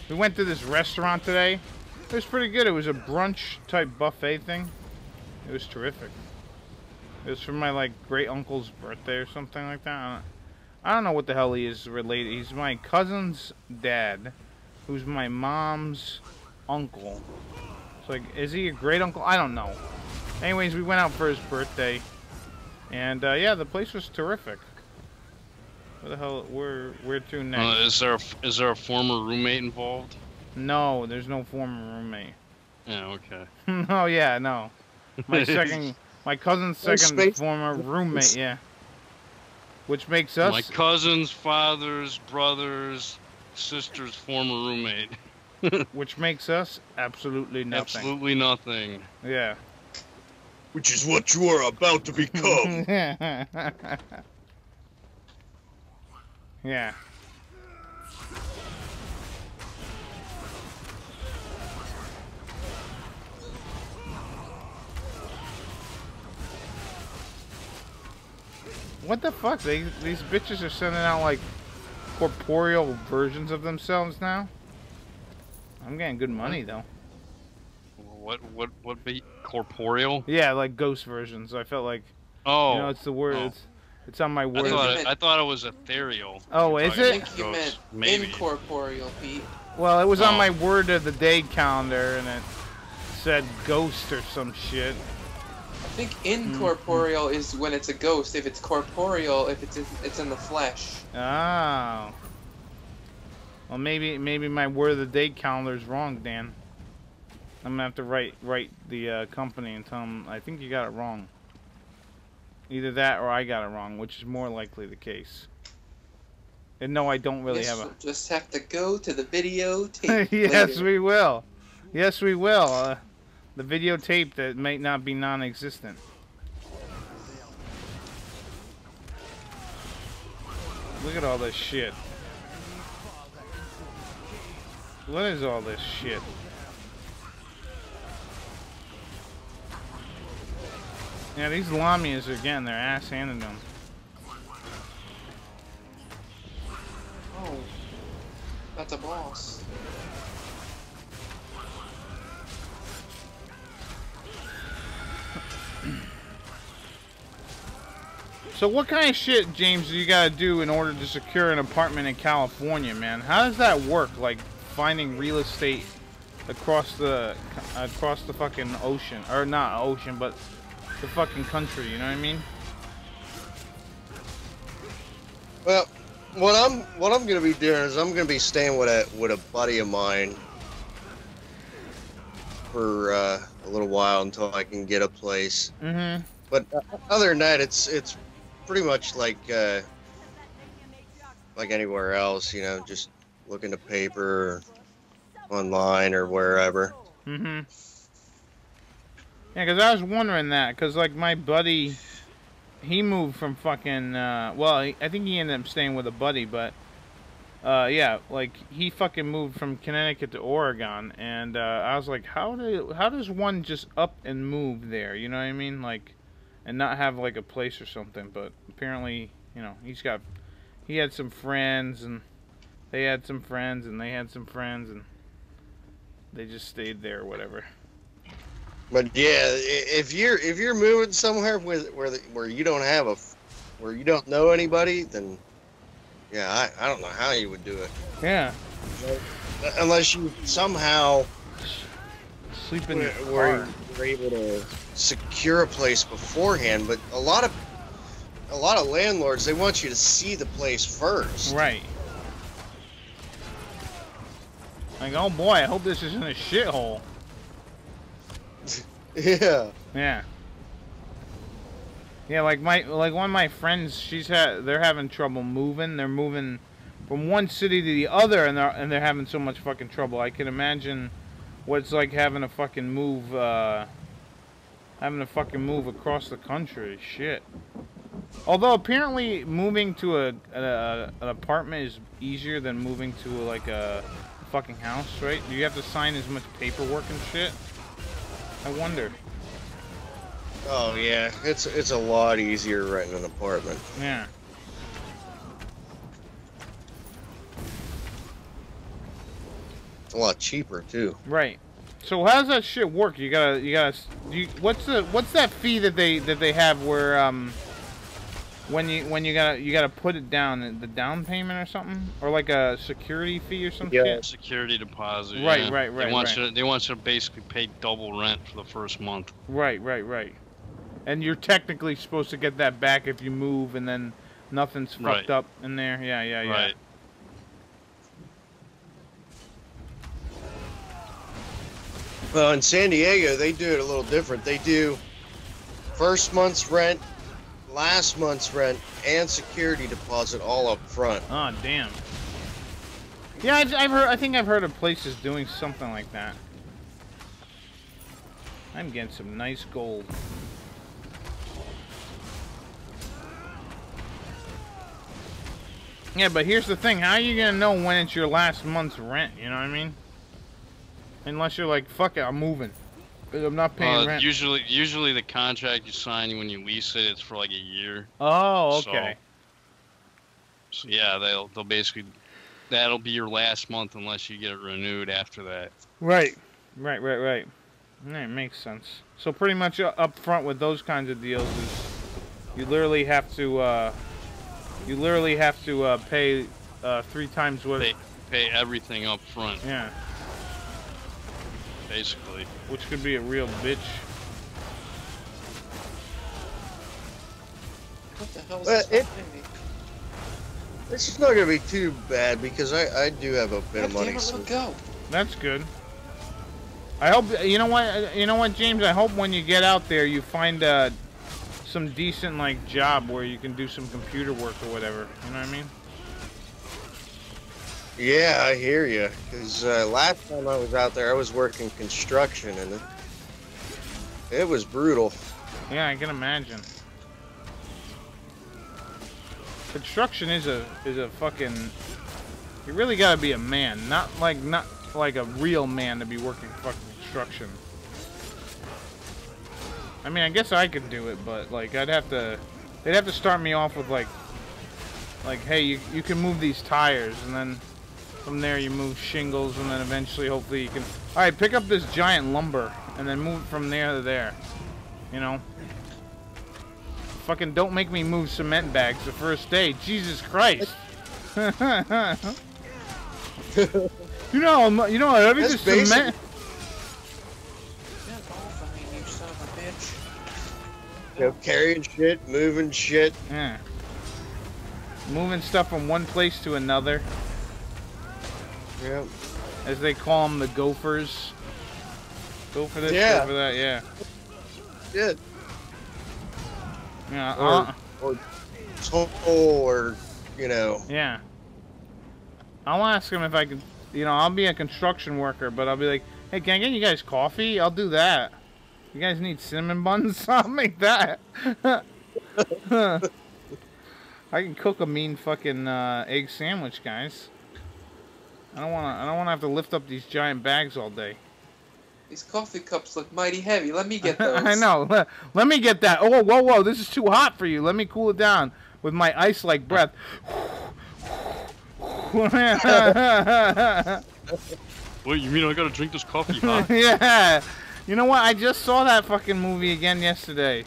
We went to this restaurant today. It was pretty good. It was a brunch type buffet thing. It was terrific. It was for my like great uncle's birthday or something like that. I don't know what the hell he is related. He's my cousin's dad, who's my mom's uncle. It's like, is he a great uncle? I don't know. Anyways, we went out for his birthday, and yeah, the place was terrific. Where the hell? Where to next? Is there a former roommate involved? No, there's no former roommate. Yeah, okay. Oh yeah, no. My cousin's second former roommate, yeah. Which makes us... My cousin's father's brother's sister's former roommate. Which makes us absolutely nothing. Absolutely nothing. Yeah. Which is what you are about to become. Yeah. What the fuck? These bitches are sending out like corporeal versions of themselves now. I'm getting good money though. What be corporeal? Yeah, like ghost versions. I felt like, oh, you know, it's the word. Oh. It's on my word. I thought it was ethereal. Oh, is it? I think you meant maybe. incorporeal, Pete. Well, it was on my word of the day calendar, and it said ghost or some shit. I think incorporeal is when it's a ghost. If it's corporeal, if it's in the flesh. Oh. Well, maybe my word of the day calendar is wrong, Dan. I'm gonna have to write the company and tell them I think you got it wrong. Either that or I got it wrong, which is more likely the case. And no, I don't really have a... We'll just have to go to the videotape. Yes, later. we will. Yes, we will. The videotape that might not be non-existent. Look at all this shit. What is all this shit? Yeah, these Lamias are getting their ass handed to them. Oh, that's a boss. So what kind of shit, James, do you gotta do in order to secure an apartment in California, man? How does that work? Like finding real estate across the fucking ocean, or not ocean, but the fucking country, you know what I mean? Well, what I'm gonna be doing is I'm gonna be staying with a buddy of mine for a little while until I can get a place. Mm-hmm. But other than that, it's pretty much like anywhere else, you know, just looking at paper or online or wherever. Mm-hmm. Yeah, because I was wondering that, because, like, my buddy, he moved from fucking, well, I think he ended up staying with a buddy, but, yeah, like, he fucking moved from Connecticut to Oregon, and, I was like, how does one just up and move there, you know what I mean, like, and not have, like, a place or something, but apparently, you know, he had some friends, and they had some friends, and they had some friends, and they just stayed there or whatever. But yeah, if you're moving somewhere where you don't have where you don't know anybody, then yeah, I don't know how you would do it. Yeah. Unless you somehow sleep in were able to secure a place beforehand. But a lot of landlords, they want you to see the place first. Right. Like, oh boy, I hope this isn't a shithole. Yeah. Yeah. Yeah, like one of my friends, they're having trouble moving. They're moving from one city to the other, and they're having so much fucking trouble. I can imagine what it's like having to fucking move across the country. Shit. Although apparently moving to an apartment is easier than moving to like a fucking house, right? Do you have to sign as much paperwork and shit? I wonder. Oh yeah, it's a lot easier renting an apartment. Yeah. It's a lot cheaper too. Right. So how does that shit work? What's that fee that they have where when you gotta put it down, the down payment or something, or like a security fee or some shit? Security deposit. Right, yeah. right. They want you to basically pay double rent for the first month. Right. And you're technically supposed to get that back if you move, and then nothing's fucked up in there. Yeah. Right. Well, in San Diego, they do it a little different. They do first month's rent, last month's rent, and security deposit all up front. Oh, damn. Yeah, I've heard. I think I've heard of places doing something like that. I'm getting some nice gold. Yeah, but here's the thing. How are you gonna know when it's your last month's rent? You know what I mean? Unless you're like, fuck it, I'm moving. I'm not paying rent. Usually the contract you sign when you lease it, it's for like a year. Oh, okay. So yeah, they'll basically, that'll be your last month unless you get it renewed after that. Right. Yeah, it makes sense. So pretty much up front with those kinds of deals is you literally have to pay 3 times what pay everything up front. Yeah. Basically. Which could be a real bitch. What the hell is this? It's not gonna be too bad because I do have a bit of money. Go. That's good. I hope you know what, James. I hope when you get out there, you find some decent like job where you can do some computer work or whatever. You know what I mean? Yeah, I hear you. Because last time I was out there, I was working construction, and it was brutal. Yeah, I can imagine. Construction is a fucking. You really gotta be a man, not like a real man to be working fucking construction. I mean, I guess I could do it, but like they'd have to start me off with like hey, you can move these tires, and then from there you move shingles, and then eventually hopefully you can. All right, pick up this giant lumber, and then move it from there to there. You know. Fucking don't make me move cement bags the first day. Jesus Christ. You know, heavy this cement. You know, carrying shit, moving shit. Yeah. Moving stuff from one place to another. Yep. As they call them, the gophers. Go for this, yeah. Go for that, yeah. Good. Yeah. Or you know. Yeah. I'll ask him if I can. You know, I'll be a construction worker, but I'll be like, hey, can I get you guys coffee? I'll do that. You guys need cinnamon buns? I'll make that. I can cook a mean fucking egg sandwich, guys. I don't wanna have to lift up these giant bags all day. These coffee cups look mighty heavy. Let me get those. I know. Let me get that. Oh, whoa. This is too hot for you. Let me cool it down with my ice-like breath. What, you mean I gotta drink this coffee hot? Yeah. You know what? I just saw that fucking movie again yesterday.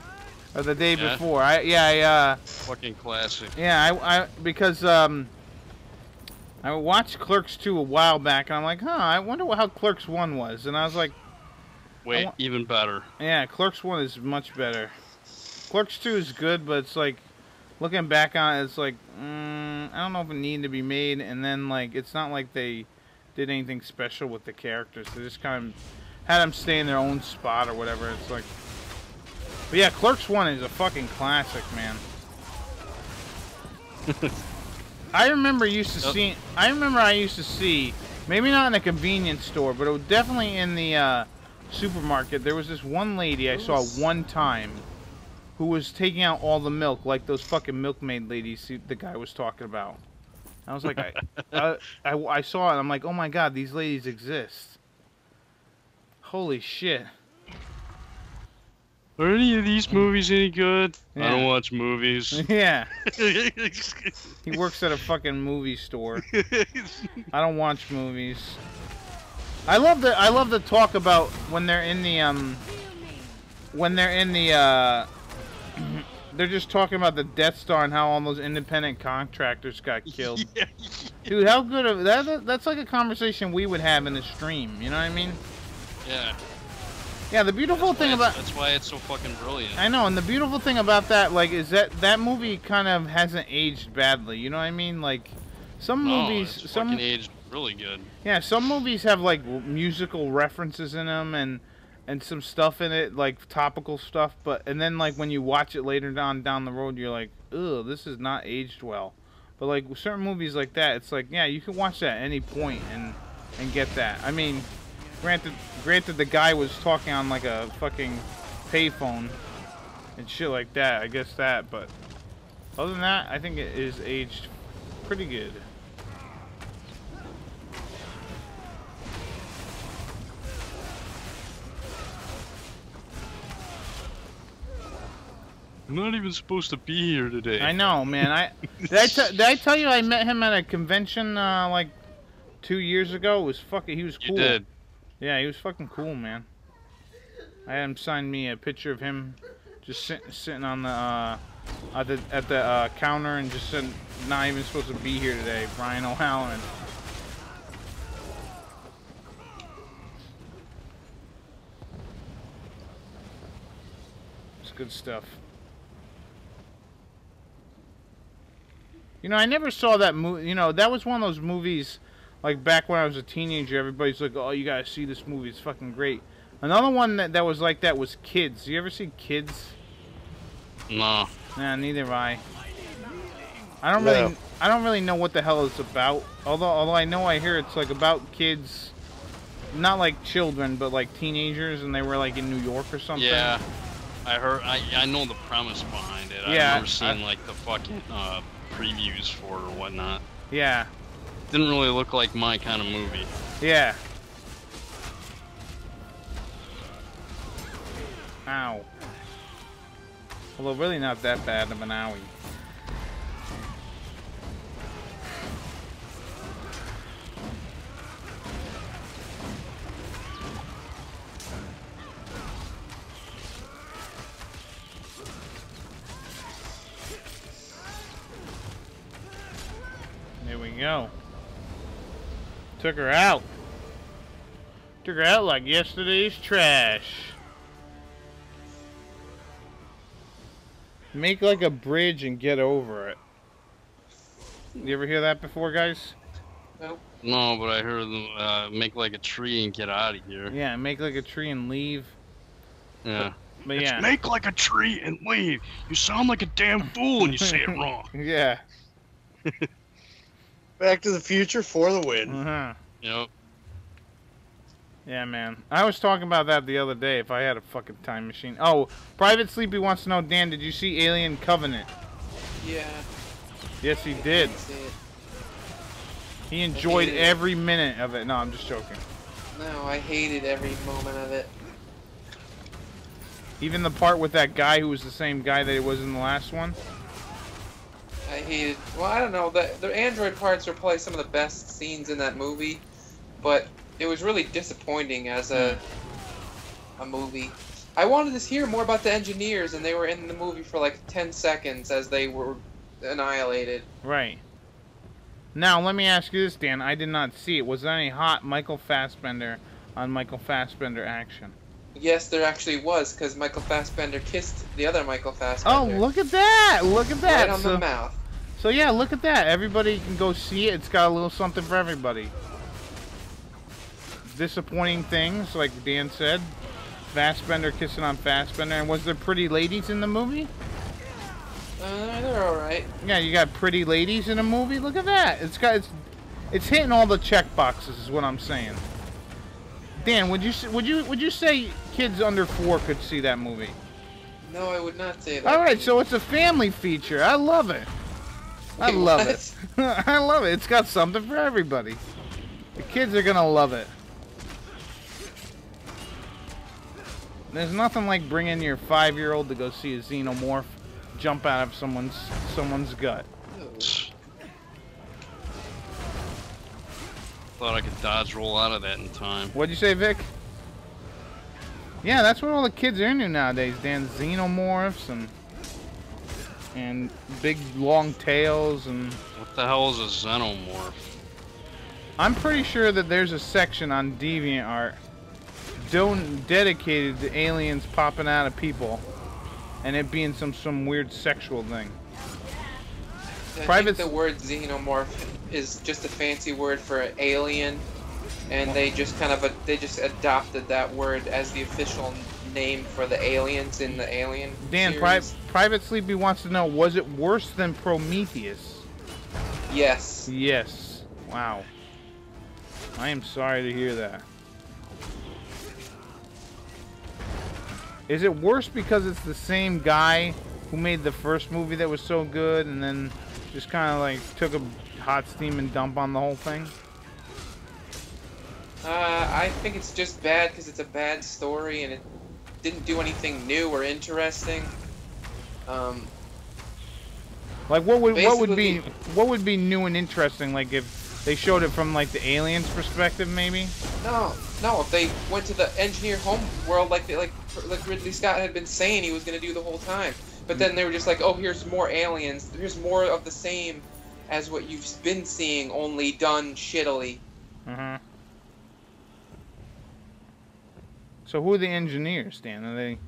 Or the day before. Fucking classic. Yeah, because I watched Clerks 2 a while back, and I'm like, I wonder how Clerks 1 was. And I was like... Wait, even better. Yeah, Clerks 1 is much better. Clerks 2 is good, but it's like... Looking back on it, it's like... I don't know if it needed to be made, and then, like, it's not like they did anything special with the characters. They just kind of had them stay in their own spot or whatever. It's like... But yeah, Clerks 1 is a fucking classic, man. I remember I used to see, maybe not in a convenience store, but it was definitely in the supermarket. There was this one lady I saw one time who was taking out all the milk, like those fucking milkmaid ladies the guy was talking about. I was like, I saw it, and I'm like, oh my god, these ladies exist. Holy shit. Are any of these movies any good? Yeah. I don't watch movies. Yeah. He works at a fucking movie store. I don't watch movies. I love the talk about when they're in the they're just talking about the Death Star and how all those independent contractors got killed. Yeah. Dude, how good of that's like a conversation we would have in the stream, you know what I mean? Yeah. Yeah, the beautiful thing about... That's why it's so fucking brilliant. I know, and the beautiful thing about that, like, is that movie kind of hasn't aged badly, you know what I mean? Like, some movies... It's fucking aged Really good. Yeah, some movies have like musical references in them and some stuff in it, like topical stuff. And then like when you watch it later down the road, you're like, ugh, this is not aged well. But like certain movies like that, it's like, yeah, you can watch that at any point and get that. I mean, granted, the guy was talking on like a fucking payphone and shit like that. I guess that, but other than that, I think it is aged pretty good. I'm not even supposed to be here today. I know, man. Did I tell you I met him at a convention like 2 years ago? It was fucking. He was cool. You did. Yeah, he was fucking cool, man. I had him sign me a picture of him just sitting on the at the counter and just sitting, not even supposed to be here today. Brian O'Halloran. It's good stuff. You know, I never saw that movie. You know, that was one of those movies, like back when I was a teenager, everybody's like, oh, you gotta see this movie, it's fucking great. Another one that was like that was Kids. You ever see Kids? No. Nah, neither have I. I don't really know what the hell it's about. Although I hear it's like about kids, not like children, but like teenagers, and they were like in New York or something. Yeah. I heard, I know the premise behind it. Yeah, I've never seen like the fucking previews for it or whatnot. Yeah. Didn't really look like my kind of movie. Yeah. Ow. Although really not that bad of an owie. There we go. Took her out. Took her out like yesterday's trash. Make like a bridge and get over it. You ever hear that before, guys? Nope. No, but I heard them make like a tree and get out of here. Yeah, make like a tree and leave. Yeah. But yeah. Make like a tree and leave. You sound like a damn fool when you say it wrong. Yeah. Back to the Future for the win. Uh-huh. Yep. Yeah, man. I was talking about that the other day, if I had a fucking time machine. Oh, Private Sleepy wants to know, Dan, did you see Alien Covenant? Yeah. Yes, he did. See it. He enjoyed every minute of it. No, I'm just joking. No, I hated every moment of it. Even the part with that guy who was the same guy that he was in the last one? I hated. Well, I don't know. The android parts are probably some of the best scenes in that movie, but it was really disappointing as a movie. I wanted to hear more about the engineers, and they were in the movie for like 10 seconds as they were annihilated. Right. Now, let me ask you this, Dan. I did not see it. Was there any hot Michael Fassbender on Michael Fassbender action? Yes, there actually was, because Michael Fassbender kissed the other Michael Fassbender. Oh, look at that! Look at that! Right on the mouth. So yeah, look at that. Everybody can go see it. It's got a little something for everybody. Disappointing things, like Dan said. Fassbender kissing on Fassbender. And was there pretty ladies in the movie? They're alright. Yeah, you got pretty ladies in a movie. Look at that. It's hitting all the check boxes, is what I'm saying. Dan, would you say kids under 4 could see that movie? No, I would not say that. All right, so it's a family feature. I love it. I love it. I love it. It's got something for everybody. The kids are gonna love it. There's nothing like bringing your 5-year-old to go see a xenomorph jump out of someone's gut. Thought I could dodge roll out of that in time. What'd you say, Vic? Yeah, that's what all the kids are into nowadays, Dan. Xenomorphs and big long tails and... What the hell is a xenomorph? I'm pretty sure that there's a section on DeviantArt dedicated to aliens popping out of people and it being some weird sexual thing. I think the word xenomorph is just a fancy word for alien, and they just adopted that word as the official name for the aliens in the Alien Dan, series. Private Sleepy wants to know, was it worse than Prometheus? Yes. Yes. Wow. I am sorry to hear that. Is it worse because it's the same guy who made the first movie that was so good and then just kind of like took a hot steam and dump on the whole thing? I think it's just bad because it's a bad story and it didn't do anything new or interesting. Like what would be new and interesting? Like if they showed it from like the aliens' perspective, maybe? No. If they went to the engineer home world like Ridley Scott had been saying he was going to do the whole time, but then they were just like, oh, here's more aliens. Here's more of the same as what you've been seeing, only done shittily. So who are the engineers, Dan? Are they?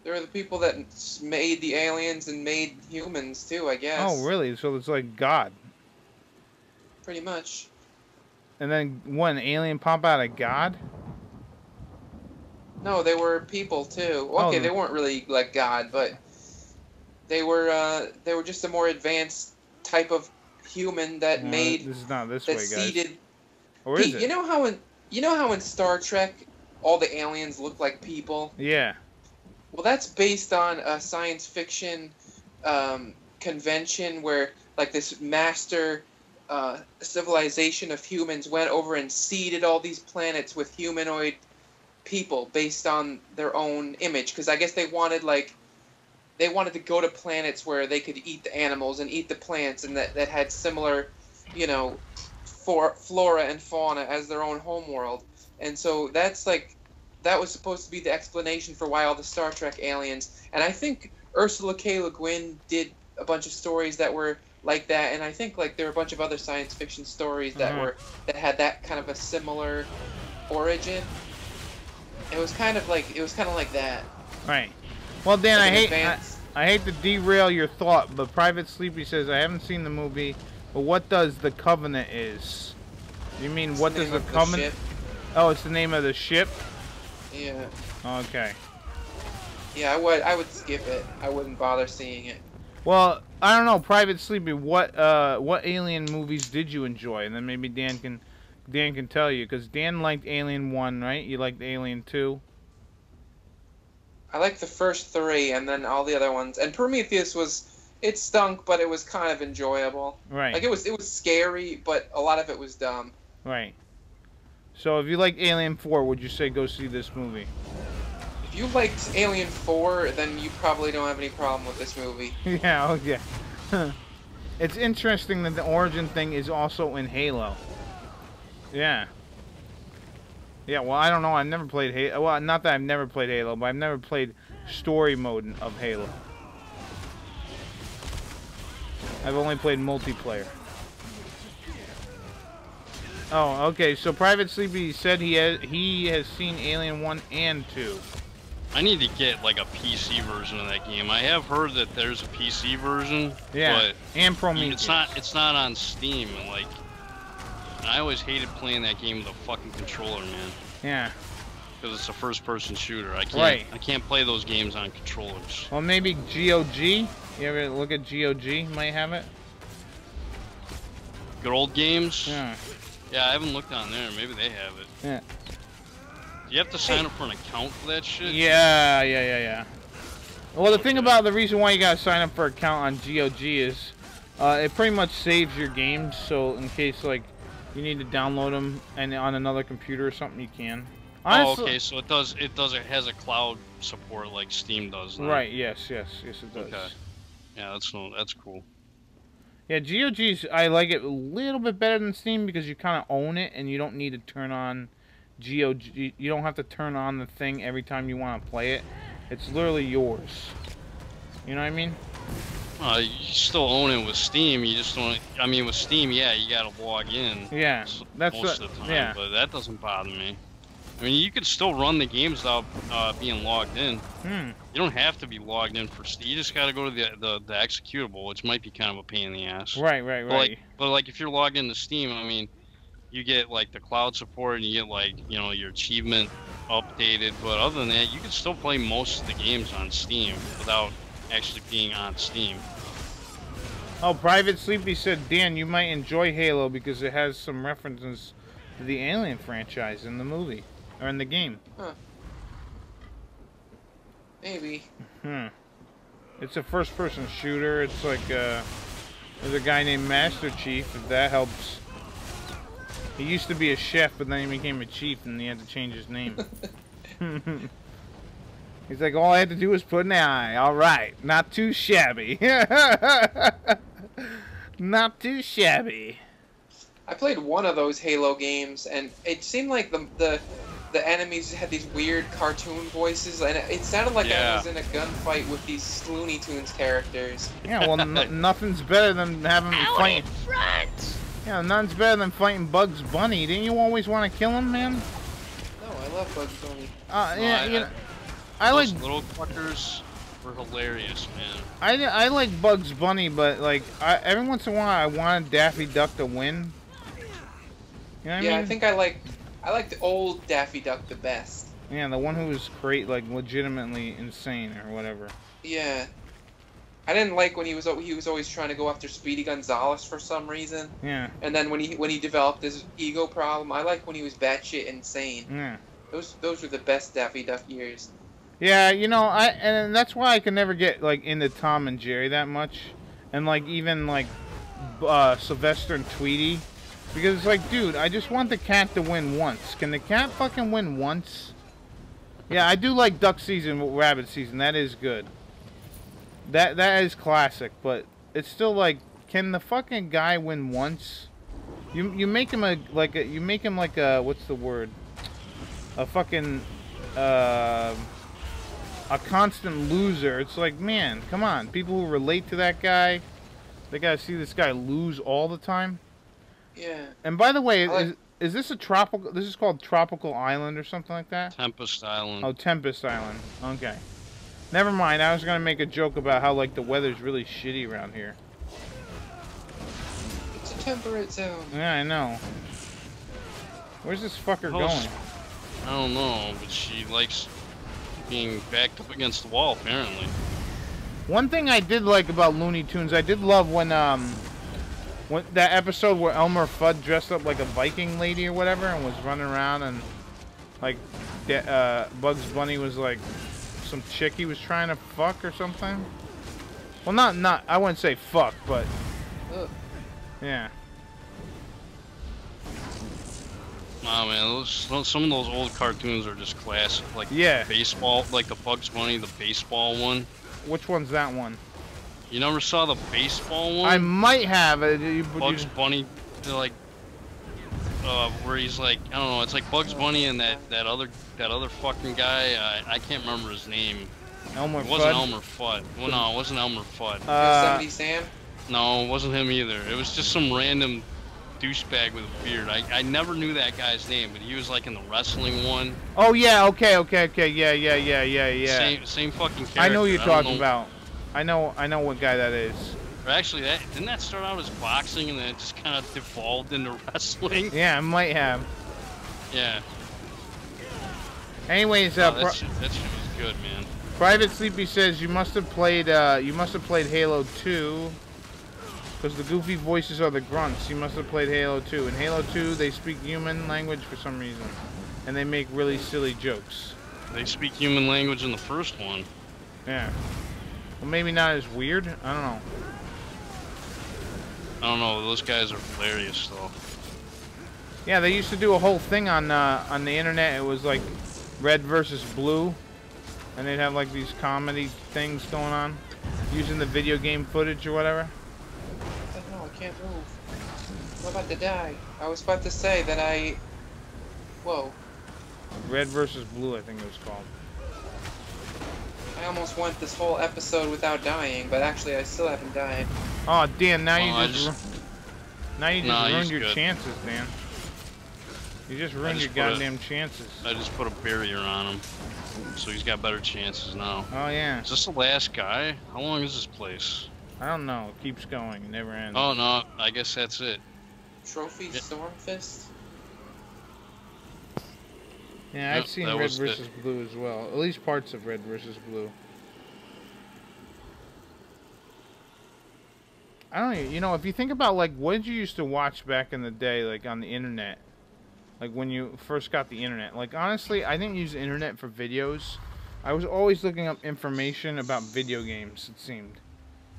They're the people that made the aliens and made humans too, I guess. Oh, really? So it's like God. Pretty much. And then what? An alien pop out of God? No, they were people too. Okay, they weren't really like God, but they were just a more advanced type of human that made. This is not this that way, guys. seeded. Or is it? You know how in Star Trek all the aliens look like people? Yeah. Well, that's based on a science fiction convention where like this master civilization of humans went over and seeded all these planets with humanoid people based on their own image, because I guess they wanted to go to planets where they could eat the animals and eat the plants and that had similar, flora and fauna as their own homeworld. And so that was supposed to be the explanation for why all the Star Trek aliens. And I think Ursula K. Le Guin did a bunch of stories that were like that, and I think like there were a bunch of other science fiction stories that had that kind of a similar origin. It was kind of like that. Right. Well, Dan, like I hate to derail your thought, but Private Sleepy says I haven't seen the movie, but what does the Covenant is? You mean what does the Covenant? Oh, it's the name of the ship. Yeah. Okay. Yeah, I would skip it. I wouldn't bother seeing it. Well, I don't know, Private Sleepy. What alien movies did you enjoy? And then maybe Dan can tell you, because Dan liked Alien 1, right? You liked Alien 2. I liked the first 3, and then all the other ones. And Prometheus it stunk, but it was kind of enjoyable. Right. Like it was scary, but a lot of it was dumb. Right. So if you like Alien 4, would you say go see this movie? If you liked Alien 4, then you probably don't have any problem with this movie. Yeah, okay. It's interesting that the origin thing is also in Halo. Yeah. Yeah, well, I don't know. I've never played Halo. Well, not that I've never played Halo, but I've never played story mode of Halo. I've only played multiplayer. Oh, okay. So Private Sleepy said he has seen Alien 1 and 2. I need to get like a PC version of that game. I have heard that there's a PC version. Yeah. But and Prometheus. It's not on Steam, and like I always hated playing that game with a fucking controller, man. Yeah. Because it's a first-person shooter. I can't play those games on controllers. Well, maybe GOG. You ever look at GOG? Might have it. Good old games. Yeah. Yeah, I haven't looked on there. Maybe they have it. Yeah. Do you have to sign up for an account for that shit? Yeah. Well, the thing about the reason why you gotta sign up for an account on GOG is it pretty much saves your games. So in case like you need to download them and on another computer or something, you can. Honestly, oh, okay. So it has a cloud support like Steam does. Right? Right. Yes, it does. Okay. Yeah, that's cool. Yeah, GOG's, I like it a little bit better than Steam because you kind of own it and you don't need to turn on GOG. You don't have to turn on the thing every time you want to play it. It's literally yours. You know what I mean? You still own it with Steam. You just don't. I mean, with Steam, yeah, you gotta log in. Yeah, that's most of the time. yeah. But that doesn't bother me. I mean, you could still run the games without being logged in. Hmm. You don't have to be logged in for Steam. You just gotta go to the executable, which might be kind of a pain in the ass. Right. But like if you're logged into Steam, I mean, you get like the cloud support and you get like, you know, your achievement updated. But other than that, you can still play most of the games on Steam without actually being on Steam. Oh, Private Sleepy said, Dan, you might enjoy Halo because it has some references to the Alien franchise in the movie or in the game. Huh. Maybe. It's a first-person shooter. It's like there's a guy named Master Chief, if that helps. He used to be a chef, but then he became a chief, and he had to change his name. He's like, all I had to do was put an eye. All right, not too shabby. Not too shabby. I played one of those Halo games, and it seemed like the enemies had these weird cartoon voices, and it sounded like I was in a gunfight with these Looney Tunes characters. Yeah, well, nothing's better than having me fight. Yeah, nothing's better than fighting Bugs Bunny. Didn't you always want to kill him, man? No, I love Bugs Bunny. I like little fuckers were hilarious, man. I like Bugs Bunny, but like every once in a while I wanted Daffy Duck to win. You know what I mean? I think I like the old Daffy Duck the best. Yeah, the one who was like legitimately insane or whatever. Yeah. I didn't like when he was always trying to go after Speedy Gonzales for some reason. Yeah. And then when he developed his ego problem, I like when he was batshit insane. Yeah. Those were the best Daffy Duck years. Yeah, you know, and that's why I can never get like into Tom and Jerry that much, and like even like Sylvester and Tweety, because it's like, dude, I just want the cat to win once. Can the cat fucking win once? Yeah, I do like Duck Season, Rabbit Season. That is good. That is classic, but it's still like, can the fucking guy win once? You make him like a what's the word? A fucking a constant loser. It's like, man, come on. People who relate to that guy, they gotta see this guy lose all the time. Yeah. And by the way, is this a tropical? This is called Tropical Island or something like that? Tempest Island. Oh, Tempest Island. Okay. Never mind. I was gonna make a joke about how like the weather's really shitty around here. It's a temperate zone. Yeah, I know. Where's this fucker going? I don't know, but she likes being backed up against the wall, apparently. One thing I did like about Looney Tunes, I did love when that episode where Elmer Fudd dressed up like a Viking lady or whatever and was running around, and like Bugs Bunny was like some chick he was trying to fuck or something. Well, not I wouldn't say fuck, but yeah. Oh man, some of those old cartoons are just classic. Like baseball, like the Bugs Bunny, the baseball one. Which one's that one? You never saw the baseball one? I might have. Bugs Bunny, like, where he's like, I don't know, it's like Bugs Bunny and that other fucking guy. I can't remember his name. Elmer Fudd? It wasn't Elmer Fudd. Well, no, it wasn't Elmer Fudd. Yosemite Sam? No, it wasn't him either. It was just some random douchebag with a beard. I never knew that guy's name, but he was like in the wrestling one. Oh yeah, okay, yeah. Same fucking character. I know who you're talking about. I know what guy that is. Or actually, didn't that start out as boxing and then it just kind of devolved into wrestling? Yeah, it might have. Yeah. Anyways, that shit was good, man. Private Sleepy says you must have played Halo 2. Because the goofy voices are the grunts. You must have played Halo 2. In Halo 2, they speak human language for some reason. And they make really silly jokes. They speak human language in the first one. Yeah. Well, maybe not as weird. I don't know. I don't know. Those guys are hilarious, though. Yeah, they used to do a whole thing on the internet. It was like red versus blue. And they'd have like these comedy things going on. Using the video game footage or whatever. I can't move. I'm about to die. I was about to say that Whoa. Red versus blue, I think it was called. I almost went this whole episode without dying, but actually I still haven't died. Oh, Dan, now you just ruined your good. chances, Dan. You just ruined your goddamn chances. I just put a barrier on him, so he's got better chances now. Oh yeah. Is this the last guy? How long is this place? I don't know. It keeps going. It never ends. Oh no, I guess that's it. Trophy Stormfist? Yeah, I've seen Red versus Blue as well. At least parts of Red versus Blue. I don't even, you know, if you think about, like, what did you used to watch back in the day, like, on the internet? Like, when you first got the internet. Like, honestly, I didn't use the internet for videos. I was always looking up information about video games, it seemed.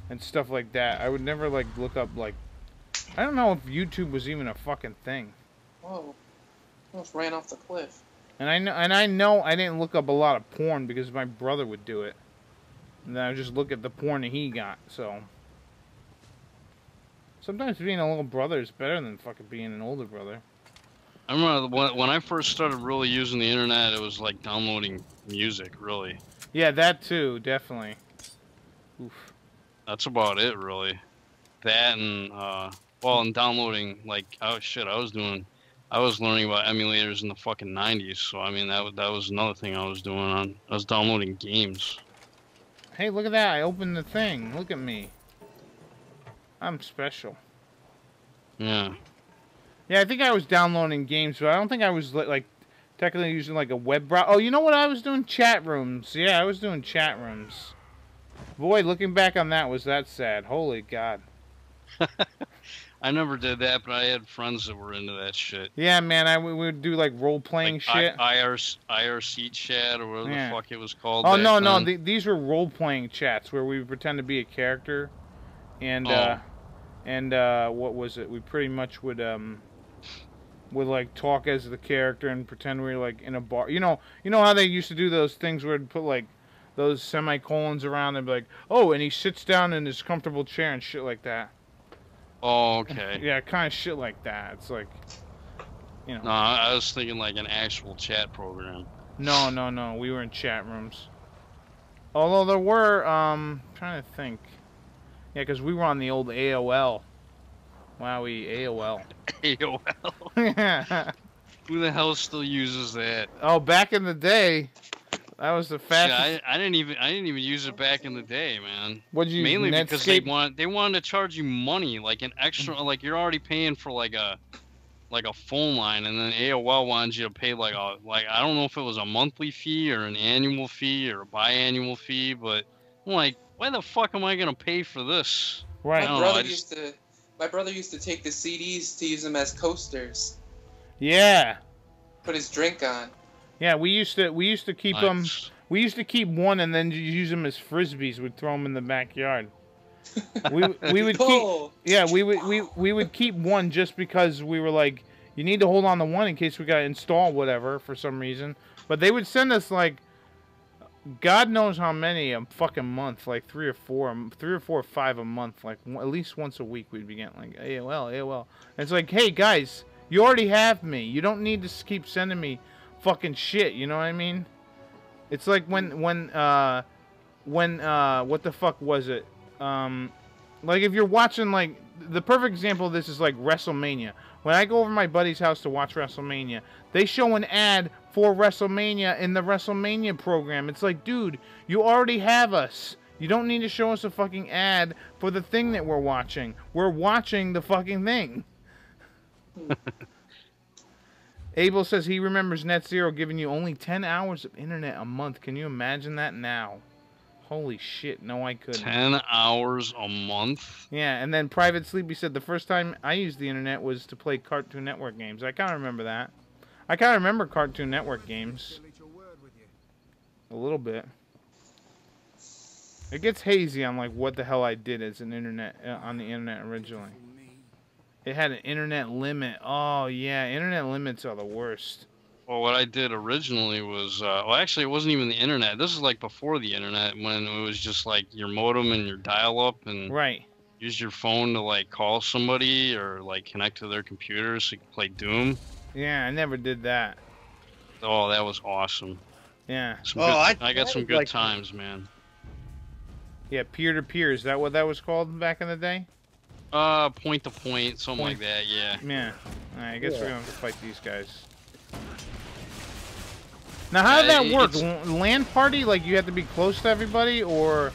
And stuff like that. I would never, like, look up, like... I don't know if YouTube was even a fucking thing. Whoa. Almost ran off the cliff. And I know I didn't look up a lot of porn because my brother would do it. And then I would just look at the porn that he got, so... Sometimes being a little brother is better than fucking being an older brother. I remember when I first started really using the internet, it was like downloading music, really. Yeah, that too, definitely. Oof. That's about it, really. That and, well, and downloading, like, oh shit, I was learning about emulators in the fucking 90s, so I mean, that was another thing I was doing I was downloading games. Hey, look at that, I opened the thing, look at me. I'm special. Yeah. Yeah, I think I was downloading games, but I don't think I was, like technically using, like, a web browser. Oh, you know what I was doing? Chat rooms. Yeah, I was doing chat rooms. Boy, looking back on that was that sad. Holy God. I never did that, but I had friends that were into that shit. Yeah, man, we would do, like, role-playing like shit. IRC chat, or whatever the fuck it was called. Oh, no, these were role-playing chats where we would pretend to be a character. And, what was it? We pretty much would like talk as the character and pretend we were like in a bar. You know how they used to do those things where they'd put like those semicolons around and be like, oh, and he sits down in his comfortable chair and shit like that. Oh, okay. Yeah, kind of shit like that. It's like, you know. No, I was thinking like an actual chat program. No, we were in chat rooms. Although there were, trying to think. Yeah, because we were on the old AOL. Wowie, AOL. AOL? Yeah. Who the hell still uses that? Oh, back in the day, that was the fastest. Yeah, I didn't even use it back in the day, man. What'd you Mainly use? because Netscape? they wanted to charge you money, like an extra, like you're already paying for like a phone line, and then AOL wanted you to pay like I don't know if it was a monthly fee or an annual fee or a biannual fee, but I'm like, why the fuck am I gonna pay for this? Right. My brother used to take the CDs to use them as coasters. Yeah. Put his drink on. Yeah, we used to keep them. We used to keep one and then use them as frisbees. We'd throw them in the backyard. We would keep. Yeah, we would keep one just because we were like, you need to hold on to one in case we got to install whatever for some reason. But they would send us like, God knows how many a fucking month, like 3 or 4 or 5 a month, like at least once a week we'd be getting like AOL. And it's like, hey guys, you already have me. You don't need to keep sending me fucking shit. You know what I mean? It's like when what the fuck was it? Like if you're watching, like the perfect example of this is like WrestleMania. When I go over to my buddy's house to watch WrestleMania, they show an ad for WrestleMania in the WrestleMania program. It's like, dude, you already have us. You don't need to show us a fucking ad for the thing that we're watching. We're watching the fucking thing. Abel says he remembers NetZero giving you only 10 hours of internet a month. Can you imagine that now? Holy shit, no I couldn't. 10 hours a month? Yeah, and then Private Sleepy said the first time I used the internet was to play Cartoon Network games. I kind of remember that. I kind of remember Cartoon Network games. A little bit. It gets hazy on like what the hell I did as an internet on the internet originally. It had an internet limit. Oh yeah, internet limits are the worst. Well, what I did originally was, well, actually, it wasn't even the internet. This is like before the internet, when it was just like your modem and your dial-up, and right. Use your phone to like call somebody or like connect to their computer so you can play Doom. Yeah, I never did that. Oh, that was awesome. Yeah. I got some good times, man. Yeah, peer-to-peer. Is that what that was called back in the day? Point to point, something like that, yeah. Yeah. Alright, I guess we're gonna have to fight these guys. Now, how did that work? LAN party? Like, you had to be close to everybody, or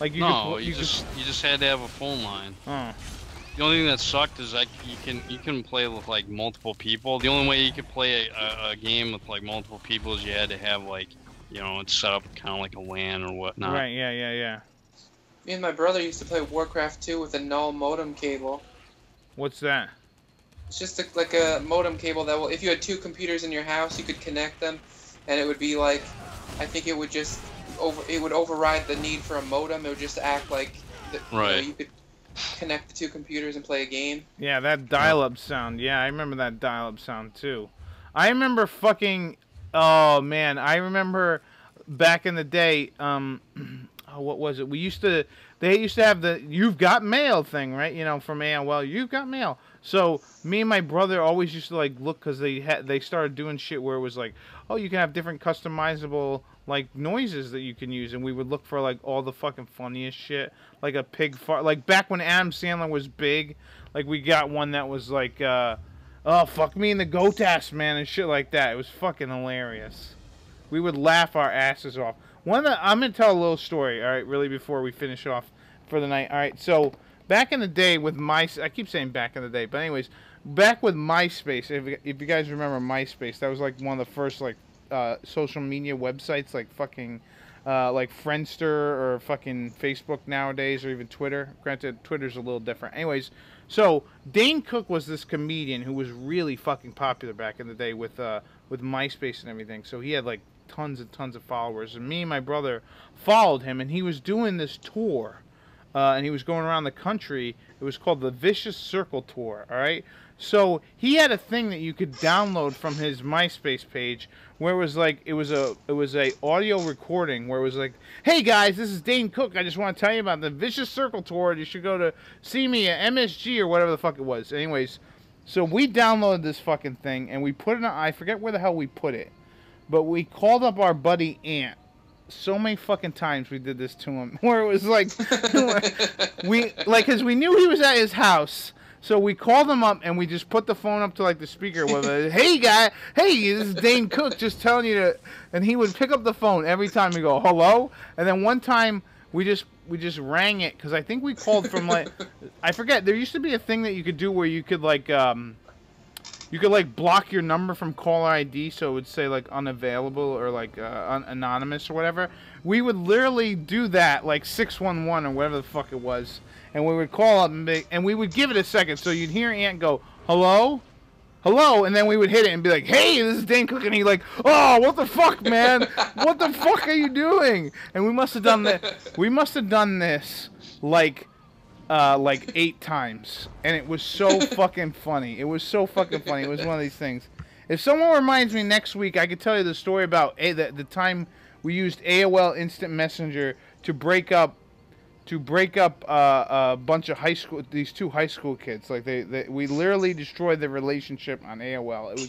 like you? No, you just had to have a phone line. Oh. The only thing that sucked is like you can play with like multiple people. The only way you could play a game with like multiple people is you had to have like, you know, it's set up kind of like a LAN or whatnot. Right. Yeah. Me and my brother used to play Warcraft 2 with a null modem cable. What's that? It's just like a modem cable that will, if you had 2 computers in your house, you could connect them, and it would be like, I think it would just it would override the need for a modem. It would just act like you could connect the 2 computers and play a game. Yeah, that dial-up sound. Yeah, I remember that dial-up sound too. I remember fucking. Oh man, I remember back in the day. What was it? They used to have the "You've Got Mail" thing, right? You know, from AOL. You've got mail. So me and my brother always used to like look, because they started doing shit where it was like, oh, you can have different customizable like noises that you can use, and we would look for like all the fucking funniest shit, like a pig fart. Like back when Adam Sandler was big, like we got one that was like, oh fuck me in the goat ass, man, and shit like that. It was fucking hilarious. We would laugh our asses off. I'm gonna tell a little story, all right, really, before we finish off for the night. All right, so back in the day with I keep saying back in the day, but anyways, back with MySpace, if you guys remember MySpace, that was like one of the first like social media websites, like fucking like Friendster or fucking Facebook nowadays, or even Twitter. Granted, Twitter's a little different. Anyways, so Dane Cook was this comedian who was really fucking popular back in the day with MySpace and everything. So he had like tons and tons of followers, and me and my brother followed him, and he was doing this tour, and he was going around the country. It was called the Vicious Circle Tour. All right, so he had a thing that you could download from his MySpace page, where it was like it was a audio recording where it was like, hey guys, this is Dane Cook, I just want to tell you about the Vicious Circle Tour. You should go to see me at MSG or whatever the fuck it was. Anyways, so we downloaded this fucking thing, and we put it on, I forget where the hell we put it, but we called up our buddy Ant. So many fucking times we did this to him, where it was like, because we knew he was at his house, so we called him up and we just put the phone up to like the speaker with it. Hey guy, hey, this is Dane Cook, just telling you to, and he would pick up the phone every time we go, hello, and then one time we just rang it, because I think we called from like, I forget, there used to be a thing that you could do where you could like, you could like block your number from caller ID, so it would say like unavailable or like anonymous or whatever. We would literally do that, like 611 or whatever the fuck it was, and we would call up and we would give it a second, so you'd hear Ant go, hello, hello, and then we would hit it and be like, hey, this is Dane Cook, and he like, oh, what the fuck, man, what the fuck are you doing? And we must have done that. We must have done this like 8 times, and it was so fucking funny. It was so fucking funny. It was one of these things. If someone reminds me next week, I could tell you the story about the time we used AOL Instant Messenger to break up a bunch of these 2 high school kids. Like we literally destroyed their relationship on AOL. It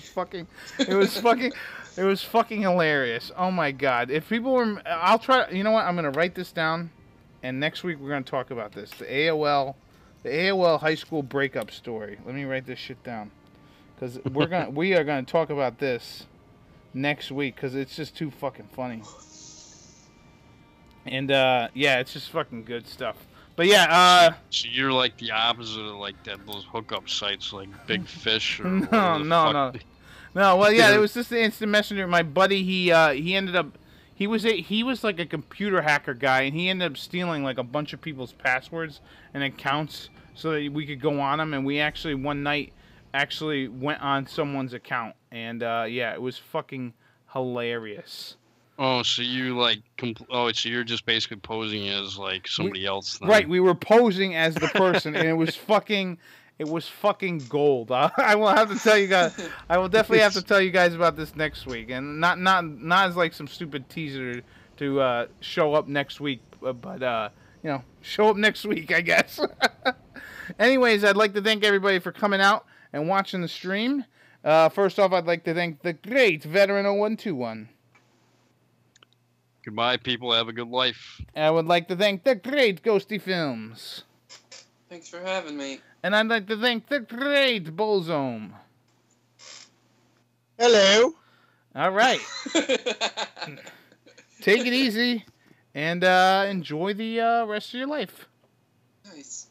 was fucking hilarious. Oh my god. If people were, I'll try. You know what? I'm gonna write this down. And next week we're going to talk about this. The AOL high school breakup story. Let me write this shit down. Because we are going to talk about this next week, because it's just too fucking funny. And yeah, it's just fucking good stuff. But yeah, so you're like the opposite of like those hookup sites like Big Fish or no. Well, yeah, it was just the Instant Messenger. My buddy, he ended up, he was like a computer hacker guy, and he ended up stealing like a bunch of people's passwords and accounts so that we could go on them. And we actually one night went on someone's account, and yeah, it was fucking hilarious. Oh, so you like so you're just basically posing as like somebody else then. Right, we were posing as the person, and it was fucking gold. I will have to tell you guys. I will definitely have to tell you guys about this next week, and not as like some stupid teaser to show up next week, but you know, show up next week, I guess. Anyways, I'd like to thank everybody for coming out and watching the stream. First off, I'd like to thank the great Veteran 0121. Goodbye, people. Have a good life. I would like to thank the great Ghostyfilms. Thanks for having me. And I'd like to thank the great Bulzome. Hello. All right. Take it easy and enjoy the rest of your life. Nice.